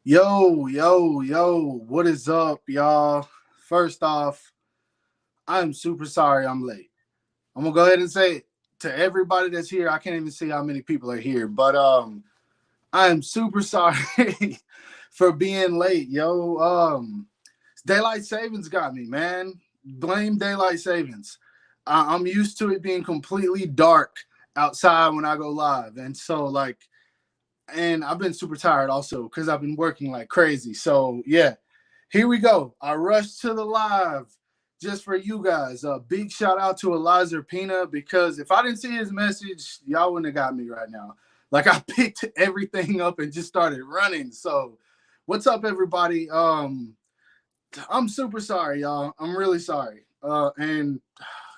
Yo, what is up, y'all? First off, I'm super sorry I'm late. I'm gonna go ahead and say it to everybody that's here. I can't even see how many people are here, but I am super sorry for being late, yo. Daylight savings got me, man. Blame daylight savings. I'm used to it being completely dark outside when I go live, and so and I've been super tired also because I've been working like crazy. So yeah, here we go. I rushed to the live just for you guys. A big shout out to Eliza Pina because if I didn't see his message, y'all wouldn't have got me right now. Like I picked everything up and just started running. So what's up, everybody? I'm super sorry, y'all. I'm really sorry. And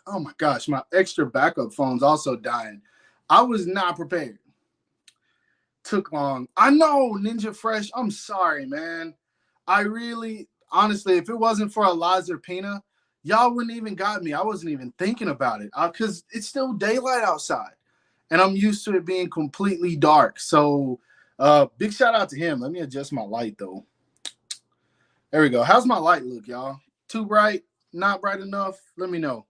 oh my gosh, my extra backup phone's also dying. I was not prepared. Took long. I know, Ninja Fresh. I'm sorry, man. I really, honestly, if it wasn't for Eliza Pina, y'all wouldn't even got me. I wasn't even thinking about it because it's still daylight outside, and I'm used to it being completely dark. So, big shout out to him. Let me adjust my light though. There we go. How's my light look, y'all? Too bright? Not bright enough? Let me know.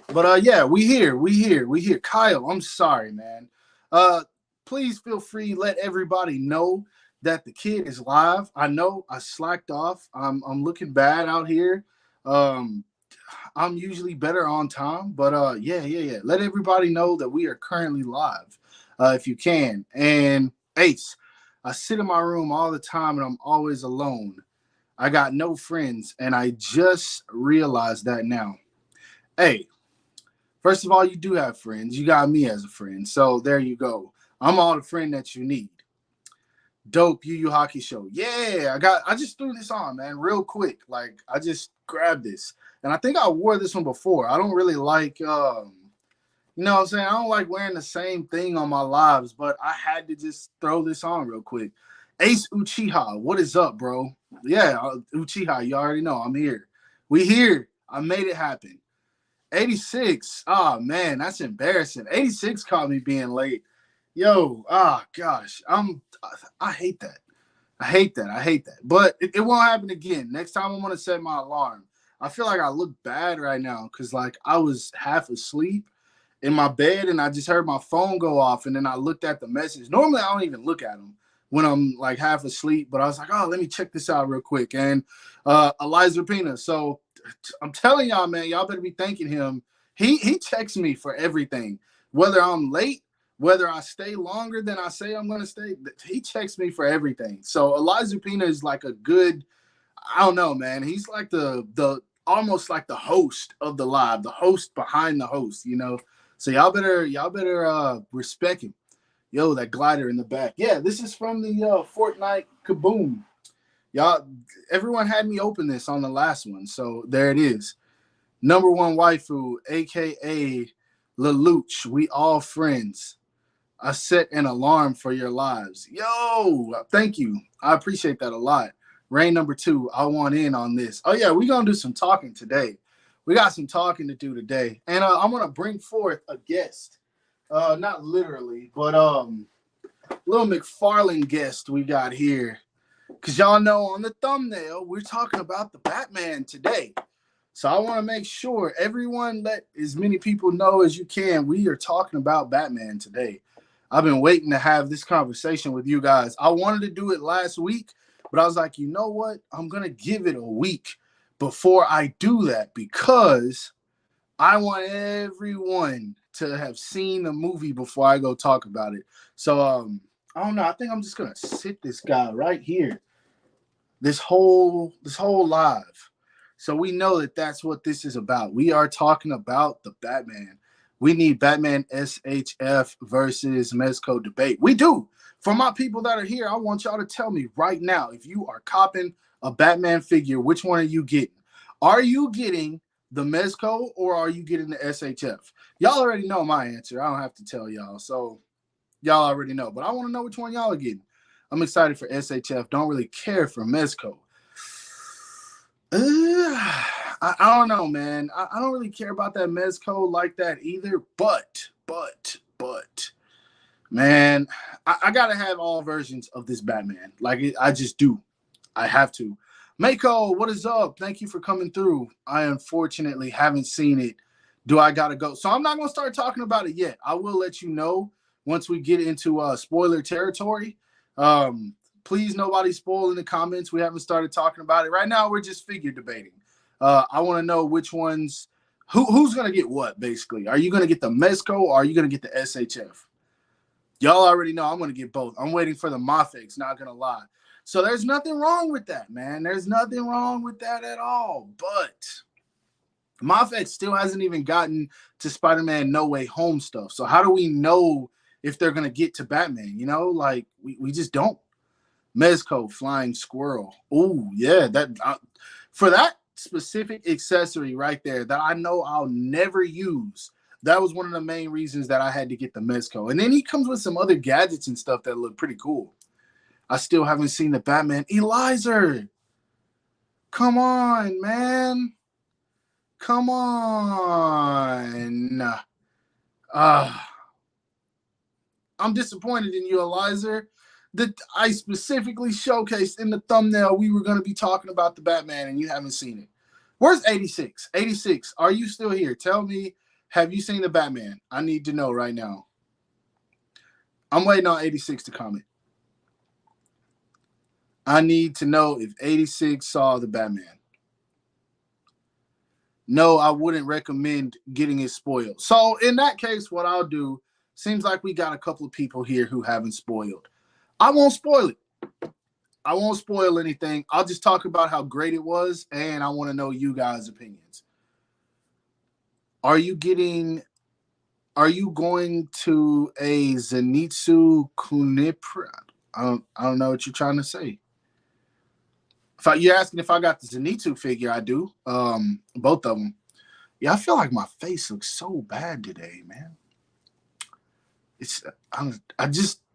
But yeah, we here. Kyle, I'm sorry, man. Uh, please feel free. Let everybody know that the kid is live. I know I slacked off. I'm looking bad out here. Um, I'm usually better on time, but yeah. Let everybody know that we are currently live, if you can. And Ace, I sit in my room all the time, and I'm always alone. I got no friends, and I just realized that now. Hey, first of all, you do have friends. You got me as a friend. So there you go. I'm all the friend that you need. Dope Yu Hockey Show. Yeah, I just threw this on, man, real quick. Like I just grabbed this. And I think I wore this one before. I don't really like you know what I'm saying? I don't like wearing the same thing on my lives, but I had to just throw this on real quick. Ace Uchiha, what is up, bro? Yeah, Uchiha, you already know I'm here. We here. I made it happen. 86. Oh man, that's embarrassing. 86 caught me being late. Yo, gosh. I hate that. I hate that. But it won't happen again. Next time I'm gonna set my alarm. I feel like I look bad right now because like I was half asleep in my bed and I just heard my phone go off and then I looked at the message. Normally I don't even look at them when I'm like half asleep, but I was like, oh, let me check this out real quick. And Eliza Pina. So I'm telling y'all, man, y'all better be thanking him. He checks me for everything, whether I'm late, whether I stay longer than I say I'm going to stay. He checks me for everything. So Eliza Pina is like a good, I don't know, man. He's like the almost like the host of the live, the host behind the host, you know. So y'all better respect him. Yo, that glider in the back. Yeah, this is from the Fortnite Kaboom. Y'all, everyone had me open this on the last one, so there it is. Number one waifu, aka Lelouch. We all friends. I set an alarm for your lives. Yo, thank you. I appreciate that a lot. Rain number two, I want in on this. Oh yeah, we're gonna do some talking today. We got some talking to do today, and I'm gonna bring forth a guest. Not literally, but little McFarlane guest we got here. Because y'all know on the thumbnail, we're talking about the Batman today. So I want to make sure everyone let as many people know as you can. We are talking about Batman today. I've been waiting to have this conversation with you guys. I wanted to do it last week, but I was like, you know what? I'm going to give it a week before I do that because I want everyone to have seen the movie before I go talk about it. So I don't know. I think I'm just going to sit this guy right here this whole live. So we know that that's what this is about. We are talking about the Batman. We need Batman SHF versus Mezco debate. We do. For my people that are here, I want y'all to tell me right now if you are copping a Batman figure, which one are you getting? Are you getting the Mezco or are you getting the SHF? Y'all already know my answer. I don't have to tell y'all. So y'all already know. But I want to know which one y'all are getting. I'm excited for SHF. Don't really care for Mezco. I don't know, man. I don't really care about that Mezco like that either. But Man, I gotta have all versions of this Batman. Like I just do. I have to. Mako, what is up? Thank you for coming through. I unfortunately haven't seen it. Do I gotta go? So I'm not gonna start talking about it yet. I will let you know once we get into spoiler territory. Um, please, nobody spoil in the comments. We haven't started talking about it right now. We're just figure debating. I want to know which ones. Who's gonna get what? Basically, are you gonna get the Mezco or are you gonna get the SHF? Y'all already know I'm going to get both. I'm waiting for the Mafex, not going to lie. So there's nothing wrong with that, man. There's nothing wrong with that at all. But Mafex still hasn't even gotten to Spider-Man No Way Home stuff. So how do we know if they're going to get to Batman? You know, like we just don't. Mezco, Flying Squirrel. Oh, yeah. For that specific accessory right there that I know I'll never use, that was one of the main reasons that I had to get the Mezco. And then he comes with some other gadgets and stuff that look pretty cool. I still haven't seen the Batman. Eliza, come on, man. Come on. I'm disappointed in you, Eliza. That I specifically showcased in the thumbnail we were going to be talking about the Batman and you haven't seen it. Where's 86? 86, are you still here? Tell me, have you seen the Batman? I need to know right now. I'm waiting on 86 to comment. I need to know if 86 saw the Batman. No, I wouldn't recommend getting it spoiled. So in that case, what I'll do, seems like we got a couple of people here who haven't spoiled. I won't spoil it. I won't spoil anything. I'll just talk about how great it was, and I want to know you guys' opinions. Are you going to a Zenitsu Kunipra? I don't know what you're trying to say. You're asking if I got the Zenitsu figure, I do. Both of them. Yeah, I feel like my face looks so bad today, man. I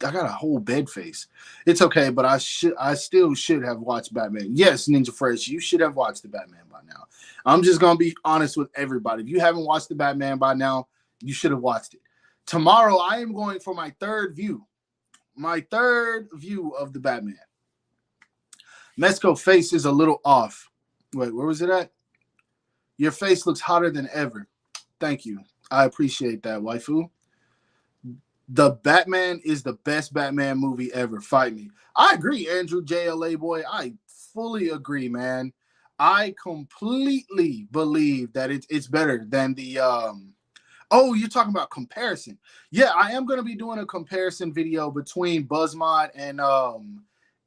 got a whole bed face. It's okay, but I still should have watched Batman. Yes, Ninja Fresh, you should have watched the Batman by now. I'm just gonna be honest with everybody. If you haven't watched the Batman by now, you should have watched it. Tomorrow, I am going for my third view. My third view of the Batman. Mezco face is a little off. Wait, where was it at? Your face looks hotter than ever. Thank you. I appreciate that, waifu. The Batman is the best Batman movie ever. Fight me. I agree, Andrew JLA boy. I fully agree, man. I completely believe that it's better than the oh, you're talking about comparison. Yeah, I am going to be doing a comparison video between BuzzMod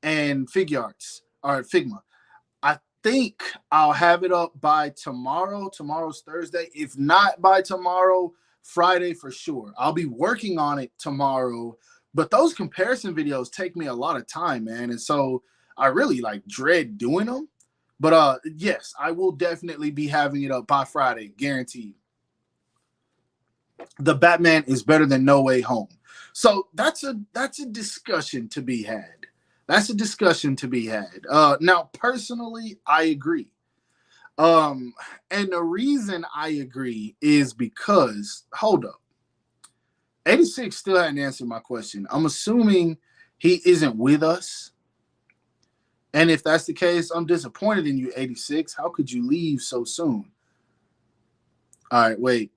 and Figuarts or Figma. I think I'll have it up by tomorrow. Tomorrow's Thursday. If not by tomorrow, Friday for sure. I'll be working on it tomorrow, but those comparison videos take me a lot of time, man. And so I really dread doing them. But yes, I will definitely be having it up by Friday, guaranteed. The Batman is better than No Way Home. So that's a discussion to be had. That's a discussion to be had. Now, personally, I agree. And the reason I agree is because, hold up, 86 still hadn't answered my question. I'm assuming he isn't with us. And if that's the case, I'm disappointed in you, 86. How could you leave so soon? All right, wait.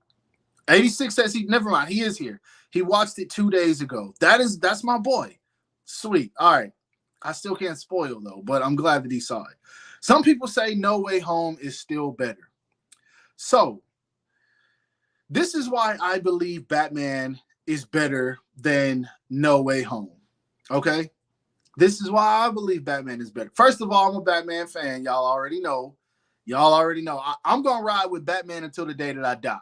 86 says never mind. He is here. He watched it 2 days ago. That's my boy. Sweet. All right. I still can't spoil though, but I'm glad that he saw it. Some people say No Way Home is still better. So this is why I believe Batman is better than No Way Home. Okay? This is why I believe Batman is better. First of all, I'm a Batman fan. Y'all already know. I'm going to ride with Batman until the day that I die.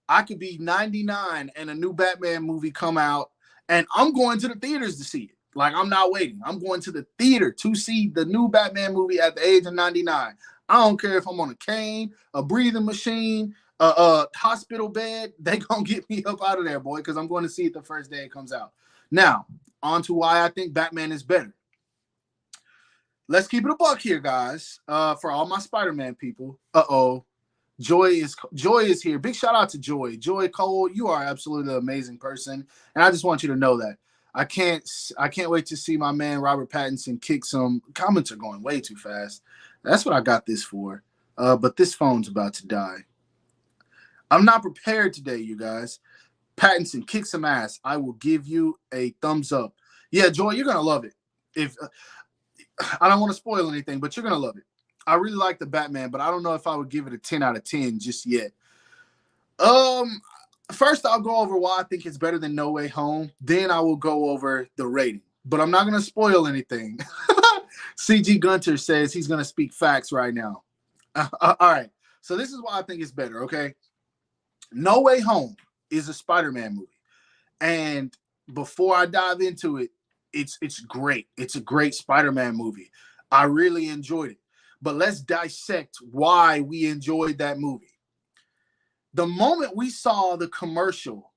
I could be 99 and a new Batman movie come out, and I'm going to the theaters to see it. I'm not waiting. I'm going to the theater to see the new Batman movie at the age of 99. I don't care if I'm on a cane, a breathing machine, a hospital bed. They going to get me up out of there, boy, because I'm going to see it the first day it comes out. Now, on to why I think Batman is better. Let's keep it a buck here, guys. For all my Spider-Man people. Uh-oh. Joy is here. Big shout out to Joy. Joy Cole, you are absolutely an amazing person, and I just want you to know that. I can't wait to see my man Robert Pattinson kick some. Comments are going way too fast. That's what I got this for. But this phone's about to die. I'm not prepared today, you guys. Pattinson, kick some ass. I will give you a thumbs up. Yeah, Joy, you're gonna love it. If I don't want to spoil anything, but you're gonna love it. I really like the Batman, but I don't know if I would give it a 10 out of 10 just yet. First I'll go over why I think it's better than No Way Home. Then I will go over the rating. But I'm not gonna spoil anything. CG Gunter says he's gonna speak facts right now. All right. So this is why I think it's better, okay? No Way Home is a Spider-Man movie. And before I dive into it, it's great. It's a great Spider-Man movie. I really enjoyed it. But let's dissect why we enjoyed that movie. The moment we saw the commercial,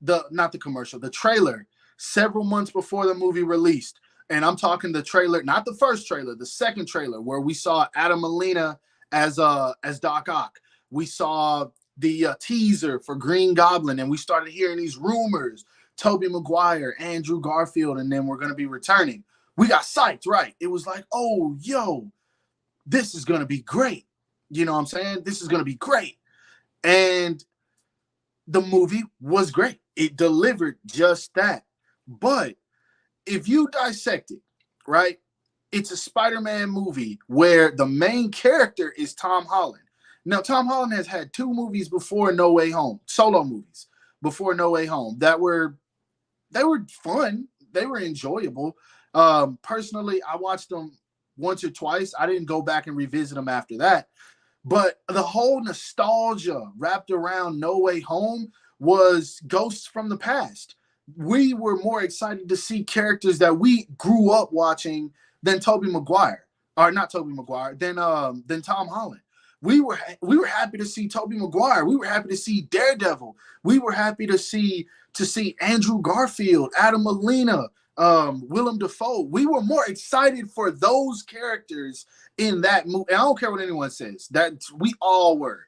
the trailer, several months before the movie released, and I'm talking the trailer, not the first trailer, the second trailer, where we saw Adam Molina as Doc Ock. We saw the teaser for Green Goblin, and we started hearing these rumors, Tobey Maguire, Andrew Garfield, and then we're going to be returning. We got psyched, right? It was like, oh, yo, this is going to be great. You know what I'm saying? This is going to be great. And the movie was great. It delivered just that. But if you dissect it, right, it's a Spider-Man movie where the main character is Tom Holland. Now, Tom Holland has had 2 movies before No Way Home, solo movies before No Way Home they were fun. They were enjoyable. Personally, I watched them once or twice. I didn't go back and revisit them after that. But the whole nostalgia wrapped around No Way Home was ghosts from the past. We were more excited to see characters that we grew up watching than Tobey Maguire, or not Tobey Maguire, than Tom Holland. We were happy to see Tobey Maguire. We were happy to see Daredevil. We were happy to see Andrew Garfield, Adam Molina, Willem Dafoe. We were more excited for those characters in that movie. And I don't care what anyone says. That we all were.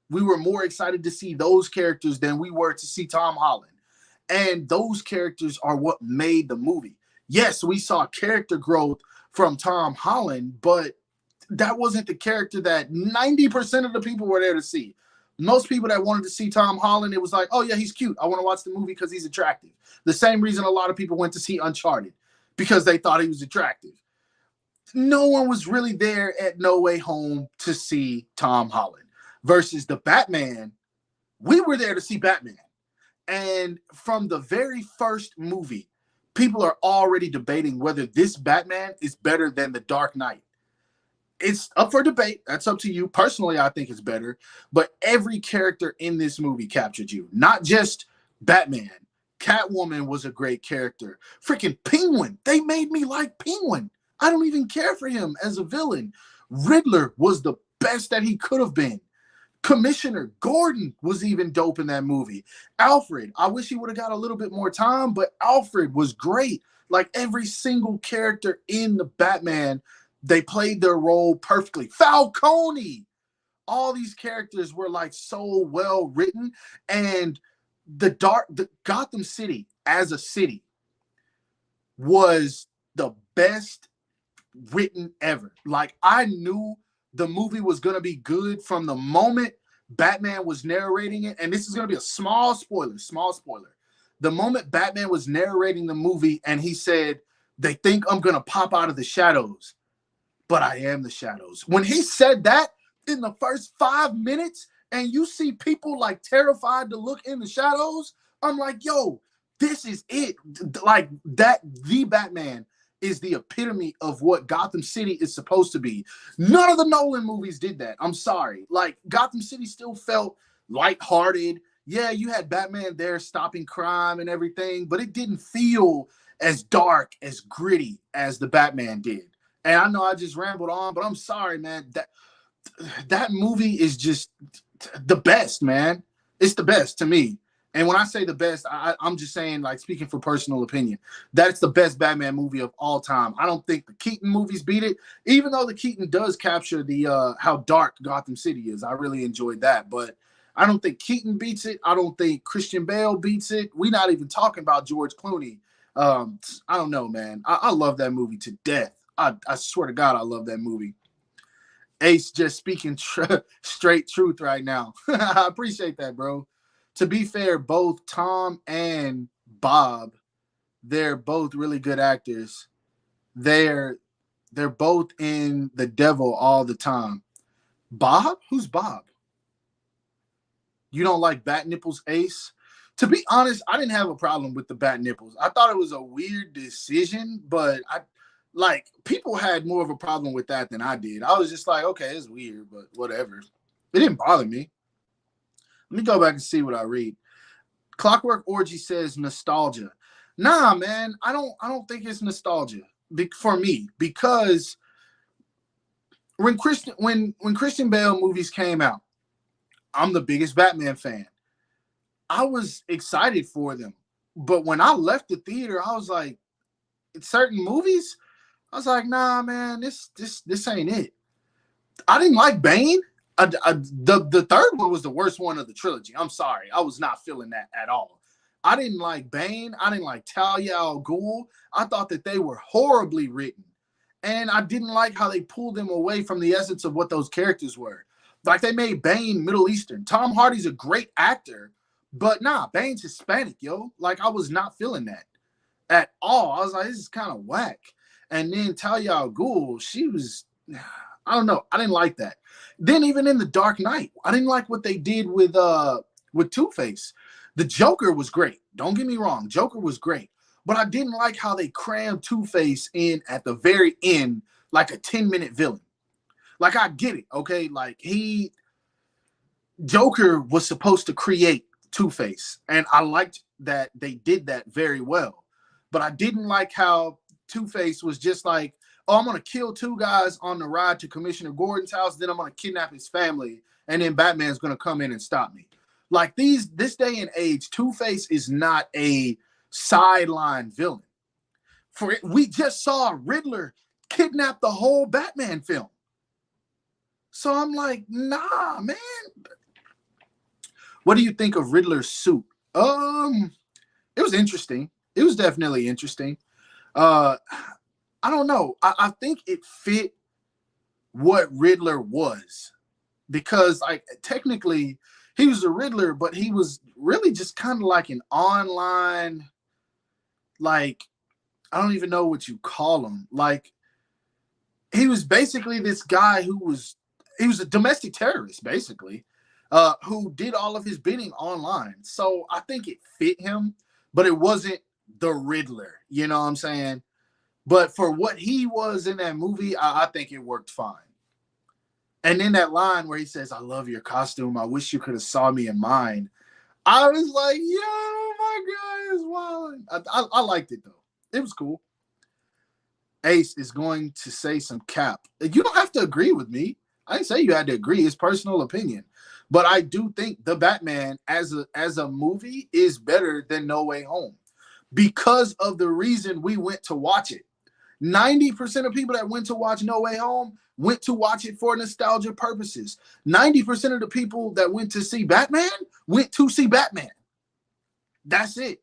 We were more excited to see those characters than we were to see Tom Holland. And those characters are what made the movie. Yes, we saw character growth from Tom Holland, but that wasn't the character that 90% of the people were there to see. Most people that wanted to see Tom Holland, it was like, oh yeah, he's cute. I want to watch the movie because he's attractive. The same reason a lot of people went to see Uncharted, because they thought he was attractive. No one was really there at No Way Home to see Tom Holland. Versus the Batman, we were there to see Batman. And from the very first movie, people are already debating whether this Batman is better than The Dark Knight. It's up for debate. That's up to you. Personally, I think it's better. But every character in this movie captured you. Not just Batman. Catwoman was a great character. Freaking Penguin. They made me like Penguin. I don't even care for him as a villain. Riddler was the best that he could have been. Commissioner Gordon was even dope in that movie. Alfred, I wish he would have got a little bit more time, but Alfred was great. Like every single character in the Batman, they played their role perfectly. Falcone, all these characters were like so well written, and the Gotham City as a city was the best written ever. Like I knew the movie was going to be good from the moment Batman was narrating it. And this is going to be a small spoiler. The moment Batman was narrating the movie and he said, they think I'm going to pop out of the shadows, but I am the shadows. When he said that in the first 5 minutes and you see people like terrified to look in the shadows, I'm like, yo, this is it. Like that, the Batman is the epitome of what Gotham City is supposed to be. None of the Nolan movies did that. I'm sorry. Like Gotham City still felt lighthearted. Yeah, you had Batman there stopping crime and everything, but it didn't feel as dark, as gritty as the Batman did. And I know I just rambled on, but I'm sorry, man. That movie is just the best, man. It's the best to me. And when I say the best, I'm just saying, like, speaking for personal opinion, that's the best Batman movie of all time. I don't think the Keaton movies beat it, even though the Keaton does capture the how dark Gotham City is. I really enjoyed that, but I don't think Keaton beats it. I don't think Christian Bale beats it. We're not even talking about George Clooney. I don't know, man. I love that movie to death. I swear to God, I love that movie. Ace just speaking straight truth right now. I appreciate that, bro. To be fair, both Tom and Bob, they're both really good actors. They're both in The Devil all the time. Bob? Who's Bob? You don't like bat nipples, Ace? To be honest, I didn't have a problem with the bat nipples. I thought it was a weird decision, but people had more of a problem with that than I did. I was just like, okay, it's weird, but whatever. It didn't bother me. Let me go back and see what I read. Clockwork Orgy says nostalgia. Nah, man, I don't think it's nostalgia for me, because when Christian Bale movies came out, I'm the biggest Batman fan. I was excited for them, but when I left the theater, I was like, certain movies, I was like, nah, man, this ain't it. I didn't like Bane. The third one was the worst one of the trilogy. I'm sorry. I was not feeling that at all. I didn't like Bane. I didn't like Talia al Ghul. I thought that they were horribly written. And I didn't like how they pulled them away from the essence of what those characters were. Like, they made Bane Middle Eastern. Tom Hardy's a great actor, but nah, Bane's Hispanic, yo. Like, I was not feeling that at all. I was like, this is kind of whack. And then Talia al Ghul, she was, I don't know. I didn't like that. Then even in The Dark Knight, I didn't like what they did with Two-Face. The Joker was great. Don't get me wrong. Joker was great. But I didn't like how they crammed Two-Face in at the very end like a 10-minute villain. Like, I get it, okay? Like, Joker was supposed to create Two-Face. And I liked that they did that very well. But I didn't like how Two-Face was just like, oh, I'm going to kill two guys on the ride to Commissioner Gordon's house, then I'm going to kidnap his family, and then Batman's going to come in and stop me. Like, this day and age, Two-Face is not a sideline villain. We just saw Riddler kidnap the whole Batman film. So I'm like, nah, man. What do you think of Riddler's suit? It was interesting. It was definitely interesting. I don't know. I think it fit what Riddler was, because, like, technically he was a Riddler, but he was really just kind of like an online, like, I don't even know what you call him. Like, he was basically this guy he was a domestic terrorist, basically, who did all of his bidding online. So I think it fit him, but it wasn't the Riddler. You know what I'm saying? But for what he was in that movie, I think it worked fine. And then that line where he says, I love your costume. I wish you could have saw me in mine. I was like, yo, my God is wild. I liked it, though. It was cool. Ace is going to say some cap. You don't have to agree with me. I didn't say you had to agree. It's personal opinion. But I do think The Batman as a movie is better than No Way Home, because of the reason we went to watch it. 90% of people that went to watch No Way Home went to watch it for nostalgia purposes. 90% of the people that went to see Batman went to see Batman. That's it.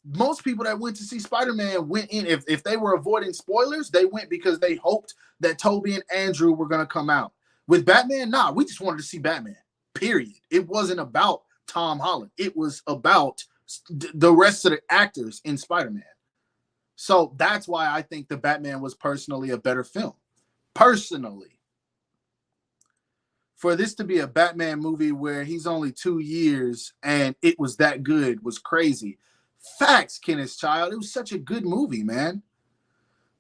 Most people that went to see Spider-Man went in, if they were avoiding spoilers, they went because they hoped that Toby and Andrew were going to come out. With Batman, nah, we just wanted to see Batman, period. It wasn't about Tom Holland. It was about the rest of the actors in Spider-Man. So that's why I think The Batman was personally a better film. Personally. For this to be a Batman movie where he's only 2 years and it was that good was crazy. Facts, Kenneth Child. It was such a good movie, man.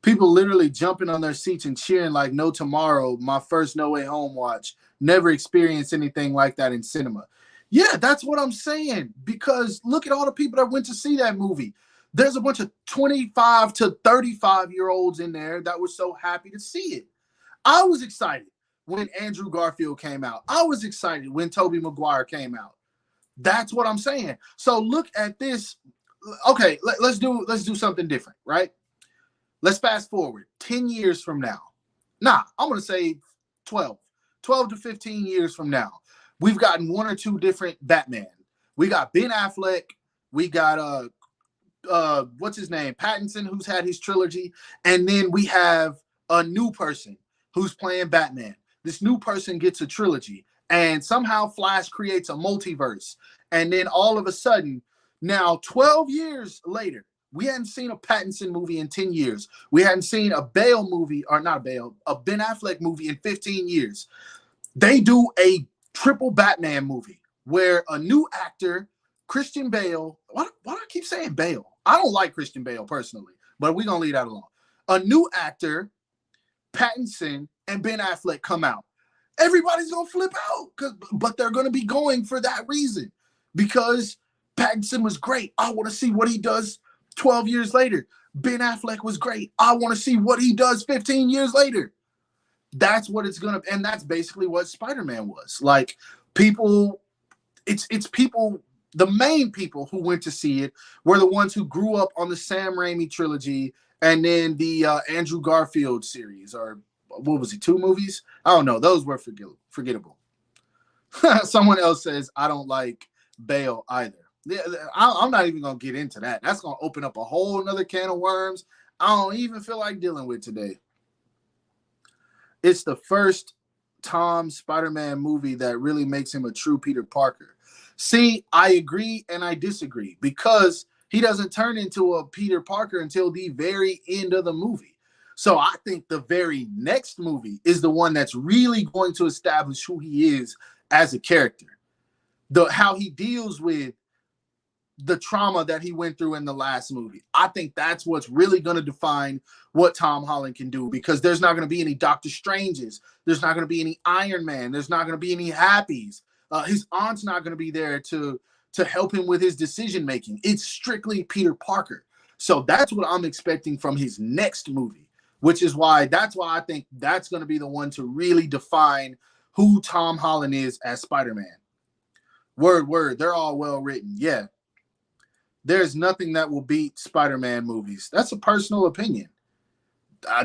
People literally jumping on their seats and cheering like no tomorrow. My first No Way Home watch. Never experienced anything like that in cinema. Yeah, that's what I'm saying. Because look at all the people that went to see that movie. There's a bunch of 25 to 35-year-olds in there that were so happy to see it. I was excited when Andrew Garfield came out. I was excited when Tobey Maguire came out. That's what I'm saying. So look at this. Okay, let's do something different, right? Let's fast forward 10 years from now. Nah, I'm going to say 12. 12 to 15 years from now. We've gotten one or two different Batman. We got Ben Affleck. We got what's his name? Pattinson, who's had his trilogy. And then we have a new person who's playing Batman. This new person gets a trilogy. And somehow Flash creates a multiverse. And then all of a sudden, now 12 years later, we hadn't seen a Pattinson movie in 10 years. We hadn't seen a Bale movie, or not Bale, a Ben Affleck movie in 15 years. They do a triple Batman movie where a new actor, Christian Bale, why do I keep saying Bale? I don't like Christian Bale personally, but we're going to leave that alone. A new actor, Pattinson, and Ben Affleck come out. Everybody's going to flip out, but they're going to be going for that reason because Pattinson was great. I want to see what he does 12 years later. Ben Affleck was great. I want to see what he does 15 years later. That's what it's going to, and that's basically what Spider-Man was. Like, people, it's people, the main people who went to see it were the ones who grew up on the Sam Raimi trilogy and then the Andrew Garfield series, or what was it, 2 movies? I don't know. Those were forgettable. Someone else says, I don't like Bale either. I'm not even going to get into that. That's going to open up a whole nother can of worms I don't even feel like dealing with today. It's the first Tom Spider-Man movie that really makes him a true Peter Parker. See, I agree and I disagree because he doesn't turn into a Peter Parker until the very end of the movie. So I think the very next movie is the one that's really going to establish who he is as a character. How he deals with the trauma that he went through in the last movie. I think that's what's really going to define what Tom Holland can do, because there's not going to be any Doctor Stranges. There's not going to be any Iron Man. There's not going to be any Happies. His aunt's not going to be there to help him with his decision making. It's strictly Peter Parker. So that's what I'm expecting from his next movie, which is why I think that's going to be the one to really define who Tom Holland is as Spider-Man. Word. They're all well written. Yeah. There's nothing that will beat Spider-Man movies. That's a personal opinion.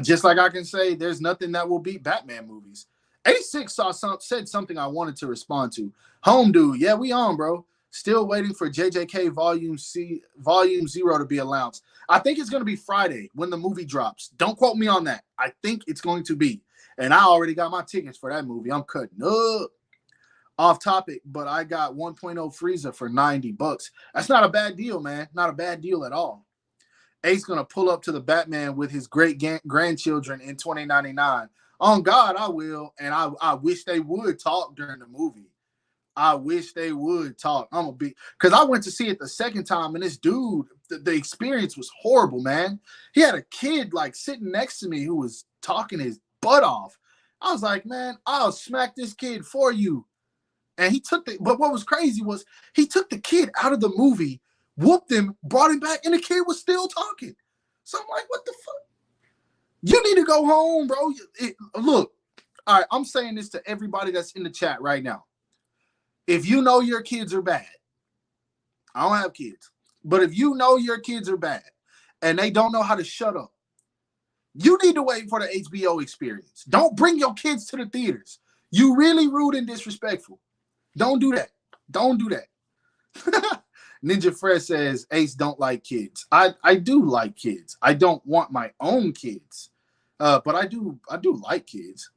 Just like I can say there's nothing that will beat Batman movies. 86 said something I wanted to respond to. Home dude, yeah, we on, bro. Still waiting for JJK Volume 0 to be announced. I think it's going to be Friday when the movie drops. Don't quote me on that. I think it's going to be. And I already got my tickets for that movie. I'm cutting up. Off topic, but I got 1.0 Frieza for $90. That's not a bad deal, man. Not a bad deal at all. Ace gonna pull up to the Batman with his great grandchildren in 2099. On God, I will, and I wish they would talk during the movie. I wish they would talk. I'm gonna be, because I went to see it the second time, and this dude, the experience was horrible, man. He had a kid like sitting next to me who was talking his butt off. I was like, man, I'll smack this kid for you. And but what was crazy was he took the kid out of the movie, whooped him, brought him back, and the kid was still talking. So I'm like, what the fuck? You need to go home, bro. Look, all right, I'm saying this to everybody that's in the chat right now. If you know your kids are bad, I don't have kids, but if you know your kids are bad and they don't know how to shut up, you need to wait for the HBO experience. Don't bring your kids to the theaters. You really rude and disrespectful. Don't do that. Don't do that. Ninja Fresh says Ace don't like kids. I do like kids. I don't want my own kids. But I do like kids.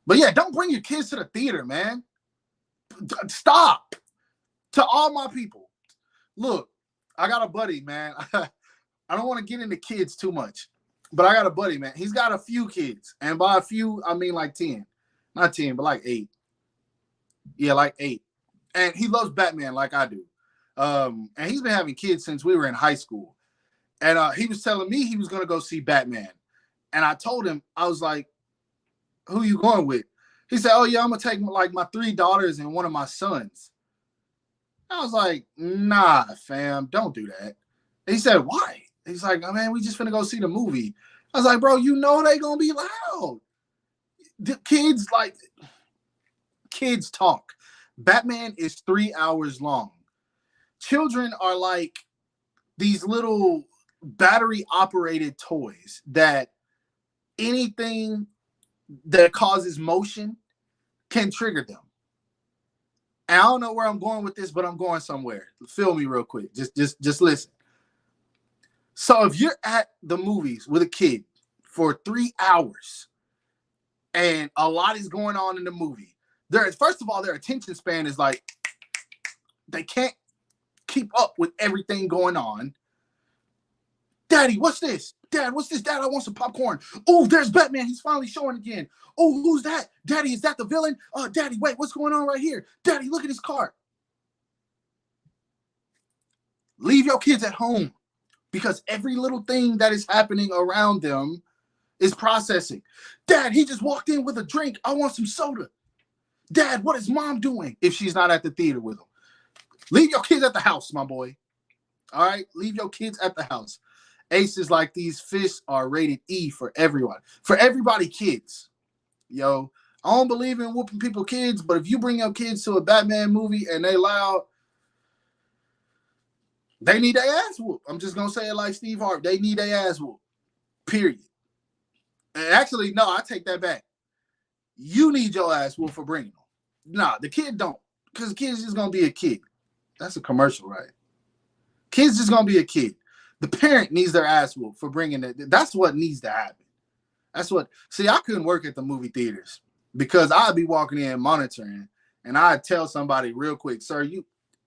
But yeah, don't bring your kids to the theater, man. Stop. To all my people. Look, I got a buddy, man. I don't want to get into kids too much. But I got a buddy, man. He's got a few kids. And by a few, I mean like 10. Not 10, but like 8. Yeah, like 8. And he loves Batman like I do. And he's been having kids since we were in high school. And he was telling me he was going to go see Batman. And I told him, I was like, who you going with? He said, oh, yeah, I'm going to take like my 3 daughters and one of my sons. I was like, nah, fam, don't do that. And he said, why? He's like, oh, man, we just finna go see the movie. I was like, bro, you know they going to be loud. The kids talk. Batman is 3 hours long. Children are like these little battery operated toys that anything that causes motion can trigger them. And I don't know where I'm going with this, but I'm going somewhere. Feel me real quick. Just listen. So if you're at the movies with a kid for 3 hours and a lot is going on in the movie, first of all, their attention span is like, they can't keep up with everything going on. Daddy, what's this? Dad, what's this? Dad, I want some popcorn. Oh, there's Batman. He's finally showing again. Oh, who's that? Daddy, is that the villain? Oh, Daddy, wait, what's going on right here? Daddy, look at his car. Leave your kids at home because every little thing that is happening around them is processing. Dad, he just walked in with a drink. I want some soda. Dad, what is mom doing if she's not at the theater with him? Leave your kids at the house, my boy. All right? Leave your kids at the house. Ace is like, these fists are rated E for everyone. For everybody, kids. Yo, I don't believe in whooping people kids, but if you bring your kids to a Batman movie and they loud, they need their ass whooped. I'm just going to say it like Steve Harvey. They need their ass whooped. Period. And actually, no, I take that back. You need your ass whooped for bringing them. Nah, the kid don't. Because the kid's just going to be a kid. That's a commercial, right? Kid's just going to be a kid. The parent needs their ass whooped for bringing it. That's what needs to happen. That's what. See, I couldn't work at the movie theaters because I'd be walking in monitoring and I'd tell somebody real quick, sir,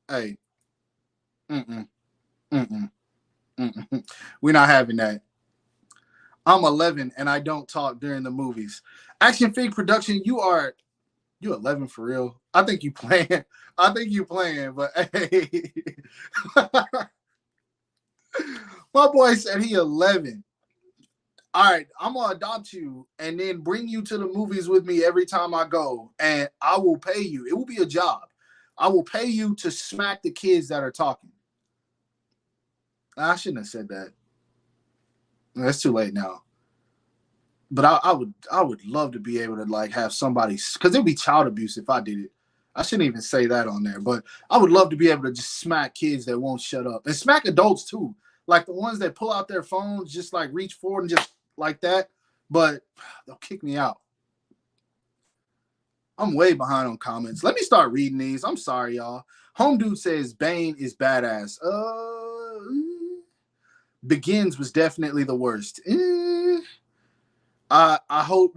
hey, we're not having that. I'm 11 and I don't talk during the movies. Action Fig Production, you 11 for real? I think you playing. But hey. My boy said he 11. All right, I'm going to adopt you and then bring you to the movies with me every time I go, and I will pay you. It will be a job. I will pay you to smack the kids that are talking. I shouldn't have said that. That's too late now. But I would love to be able to like have somebody, because it would be child abuse if I did it. I shouldn't even say that on there, but I would love to be able to just smack kids that won't shut up, and smack adults too. Like the ones that pull out their phones, just like reach forward and just like that, but they'll kick me out. I'm way behind on comments. Let me start reading these. I'm sorry, y'all. Home Dude says Bane is badass. Begins was definitely the worst. I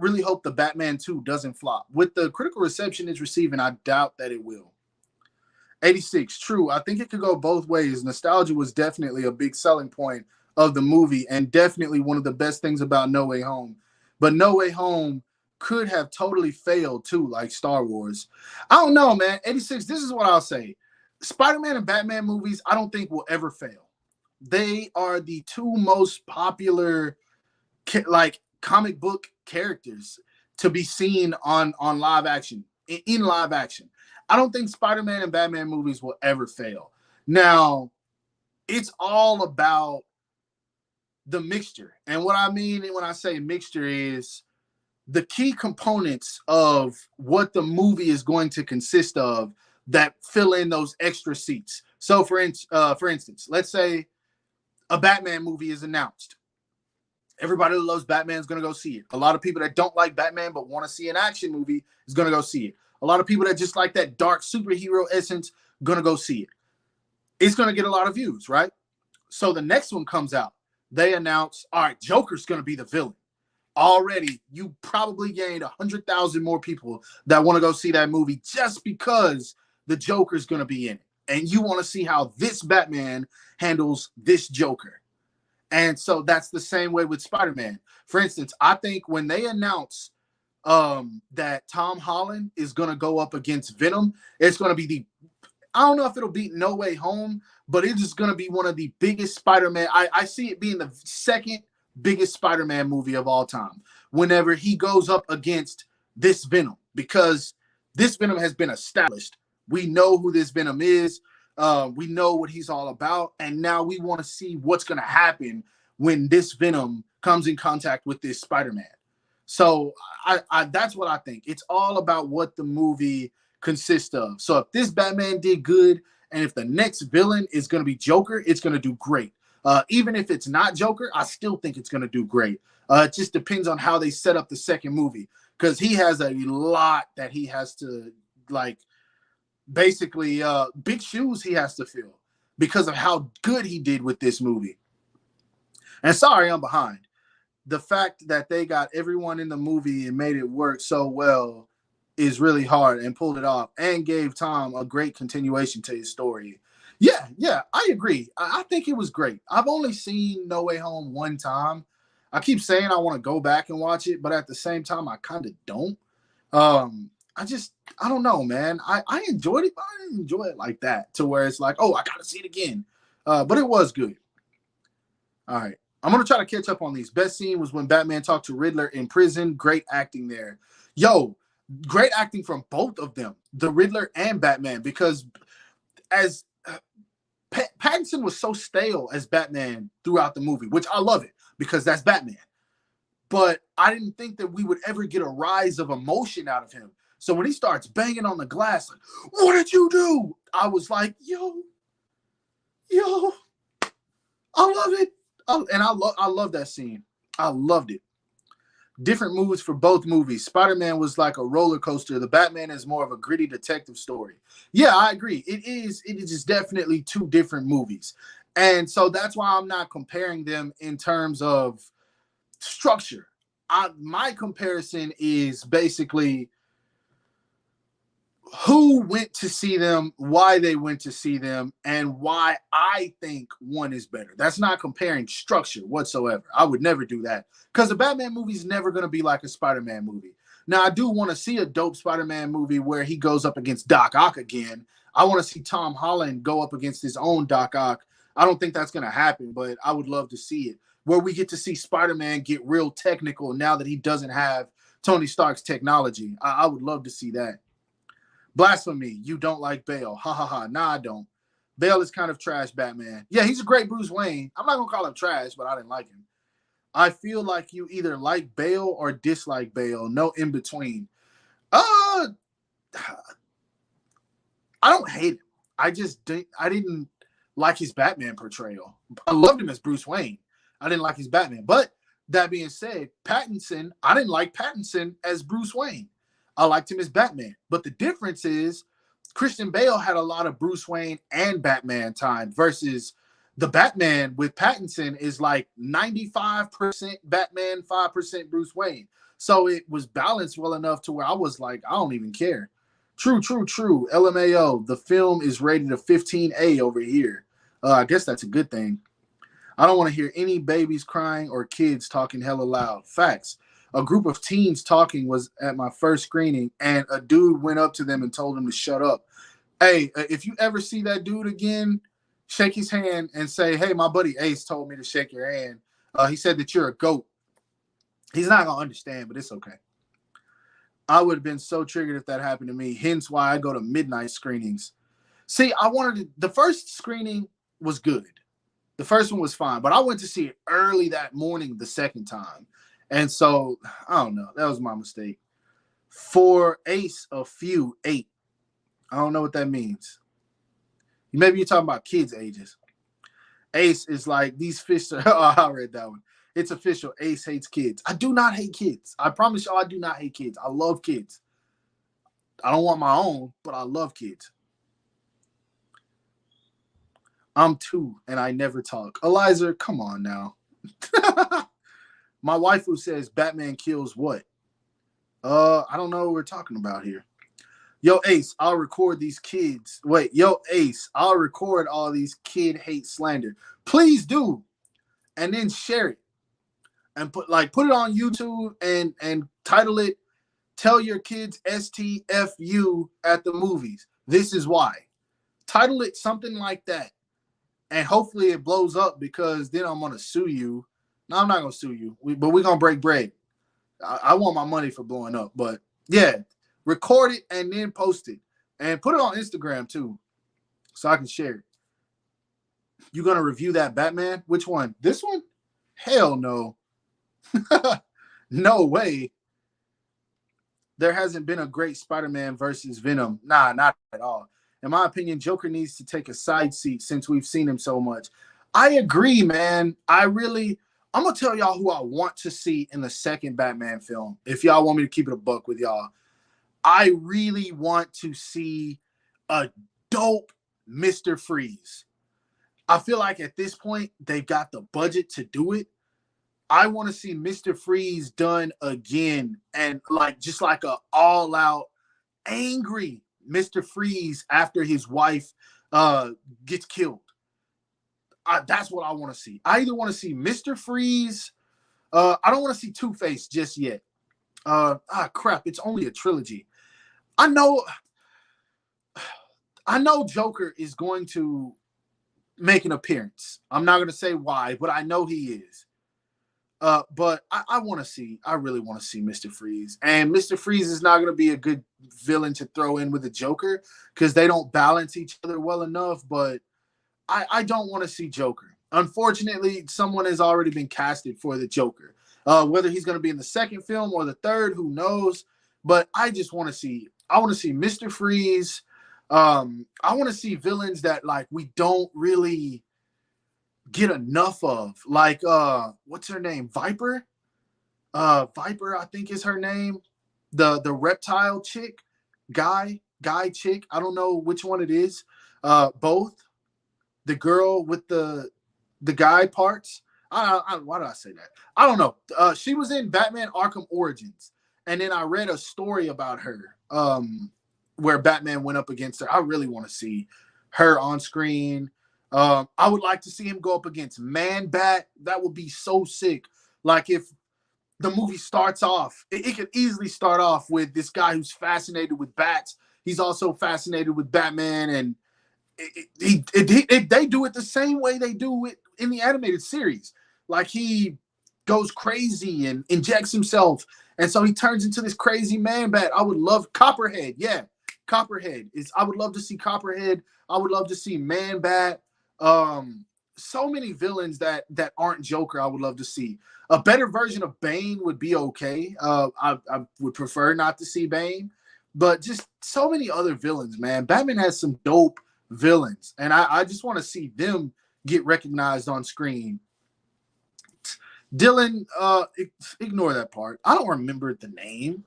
really hope the Batman 2 doesn't flop. With the critical reception it's receiving, I doubt that it will. 86, true. I think it could go both ways. Nostalgia was definitely a big selling point of the movie and definitely one of the best things about No Way Home. But No Way Home could have totally failed too, like Star Wars. I don't know, man. 86, this is what I'll say. Spider-Man and Batman movies, I don't think will ever fail. They are the two most popular like comic book characters to be seen on live action, in live action. I don't think Spider-Man and Batman movies will ever fail. Now, it's all about the mixture. And what I mean when I say mixture is the key components of what the movie is going to consist of that fill in those extra seats. So for instance, let's say a Batman movie is announced. Everybody that loves Batman is going to go see it. A lot of people that don't like Batman but want to see an action movie is going to go see it. A lot of people that just like that dark superhero essence going to go see it. It's going to get a lot of views, right? So the next one comes out. They announce, all right, Joker's going to be the villain. Already, you probably gained 100,000 more people that want to go see that movie just because the Joker's going to be in it. And you want to see how this Batman handles this Joker. And so that's the same way with Spider-Man. For instance, I think when they announce that Tom Holland is going to go up against Venom, it's going to be I don't know if it'll beat No Way Home, but it's just going to be one of the biggest Spider-Man. I see it being the second biggest Spider-Man movie of all time whenever he goes up against this Venom, because this Venom has been established. We know who this Venom is. We know what he's all about. And now we want to see what's going to happen when this Venom comes in contact with this Spider-Man. So I that's what I think. It's all about what the movie consist of. So if this Batman did good, and if the next villain is going to be Joker, it's going to do great. Even if it's not Joker, I still think it's going to do great. It just depends on how they set up the second movie, because he has a lot that he has to, like, basically big shoes he has to fill because of how good he did with this movie. And sorry, I'm behind. The fact that they got everyone in the movie and made it work so well is really hard, and pulled it off and gave Tom a great continuation to his story. Yeah, I agree. I think it was great. I've only seen No Way Home one time. I keep saying I want to go back and watch it, but at the same time, I kind of don't. I don't know, man. I enjoyed it, but I didn't enjoy it like that to where it's like, oh, I got to see it again. But it was good. All right. I'm going to try to catch up on these. Best scene was when Batman talked to Riddler in prison. Great acting there. Yo, great acting from both of them, the Riddler and Batman, because as Pattinson was so stale as Batman throughout the movie, which I love it because that's Batman. But I didn't think that we would ever get a rise of emotion out of him. So when he starts banging on the glass, like, what did you do? I was like, yo, I love it. And I love that scene. I loved it. Different moves for both movies. Spider-Man was like a roller coaster. The Batman is more of a gritty detective story. Yeah, I agree. It is just definitely two different movies. And so that's why I'm not comparing them in terms of structure. My comparison is basically who went to see them, why they went to see them, and why I think one is better. That's not comparing structure whatsoever. I would never do that because the Batman movie is never going to be like a Spider-Man movie. Now, I do want to see a dope Spider-Man movie where he goes up against Doc Ock again. I want to see Tom Holland go up against his own Doc Ock. I don't think that's going to happen, but I would love to see it, where we get to see Spider-Man get real technical now that he doesn't have Tony Stark's technology. I would love to see that. Blasphemy, you don't like Bale. Ha ha ha. Nah, I don't. Bale is kind of trash Batman. Yeah, he's a great Bruce Wayne. I'm not going to call him trash, but I didn't like him. I feel like you either like Bale or dislike Bale. No in between. I don't hate him. I didn't like his Batman portrayal. I loved him as Bruce Wayne. I didn't like his Batman. But that being said, Pattinson, I didn't like Pattinson as Bruce Wayne. I liked him as Batman. But the difference is Christian Bale had a lot of Bruce Wayne and Batman time versus the Batman with Pattinson is like 95% Batman, 5% Bruce Wayne. So it was balanced well enough to where I was like, I don't even care. True. LMAO, the film is rated a 15A over here. I guess that's a good thing. I don't want to hear any babies crying or kids talking hella loud. Facts. A group of teens talking was at my first screening, and a dude went up to them and told them to shut up. Hey, if you ever see that dude again, shake his hand and say, hey, my buddy Ace told me to shake your hand. He said that you're a goat. He's not going to understand, but it's okay. I would have been so triggered if that happened to me, hence why I go to midnight screenings. See, the first screening was good. The first one was fine, but I went to see it early that morning the second time. And so, I don't know. That was my mistake. For Ace, a few, 8. I don't know what that means. Maybe you're talking about kids' ages. Ace is like, these fish are... Oh, I read that one. It's official. Ace hates kids. I do not hate kids. I promise y'all I do not hate kids. I love kids. I don't want my own, but I love kids. I'm 2, and I never talk. Eliza, come on now. My waifu says Batman kills what? I don't know what we're talking about here. Yo, Ace, I'll record these kids. Wait, yo, Ace, I'll record all these kid hate slander. Please do. And then share it. And put it on YouTube and title it, Tell Your Kids STFU at the Movies. This is why. Title it something like that. And hopefully it blows up because then I'm going to sue you. No, I'm not going to sue you, but we're going to break bread. I want my money for blowing up. But yeah, record it and then post it. And put it on Instagram too so I can share it. You going to review that Batman? Which one? This one? Hell no. No way. there hasn't been a great Spider-Man versus Venom. Nah, not at all. In my opinion, Joker needs to take a side seat since we've seen him so much. I agree, man. I'm gonna tell y'all who I want to see in the second Batman film. If y'all want me to keep it a buck with y'all, I really want to see a dope Mr. Freeze. I feel like at this point they've got the budget to do it. I want to see Mr. Freeze done again, and like just like a all-out angry Mr. Freeze after his wife gets killed. That's what I want to see. I either want to see Mr. Freeze. I don't want to see Two-Face just yet. Crap! It's only a trilogy. I know Joker is going to make an appearance. I'm not going to say why, but I know he is. But I really want to see Mr. Freeze. And Mr. Freeze is not going to be a good villain to throw in with the Joker because they don't balance each other well enough. But I don't want to see Joker. Unfortunately, someone has already been casted for the Joker. Whether he's going to be in the second film or the third, who knows? But I want to see Mr. Freeze. I want to see villains that like we don't really get enough of, like what's her name, Viper, I think is her name, the reptile chick, guy chick, I don't know which one it is, both the girl with the guy parts. Why did I say that? I don't know. She was in Batman Arkham Origins, and then I read a story about her where Batman went up against her. I really want to see her on screen. I would like to see him go up against Man-Bat. That would be so sick. Like if the movie starts off, it could easily start off with this guy who's fascinated with bats. He's also fascinated with Batman, and they do it the same way they do it in the animated series. Like he goes crazy and injects himself, and so he turns into this crazy Man-Bat. I would love Copperhead. Yeah, Copperhead is. I would love to see Copperhead. I would love to see Man-Bat. So many villains that aren't Joker I would love to see. A better version of Bane would be okay. I would prefer not to see Bane, but just so many other villains, man. Batman has some dope villains, and I just want to see them get recognized on screen. Dylan, ignore that part. I don't remember the name.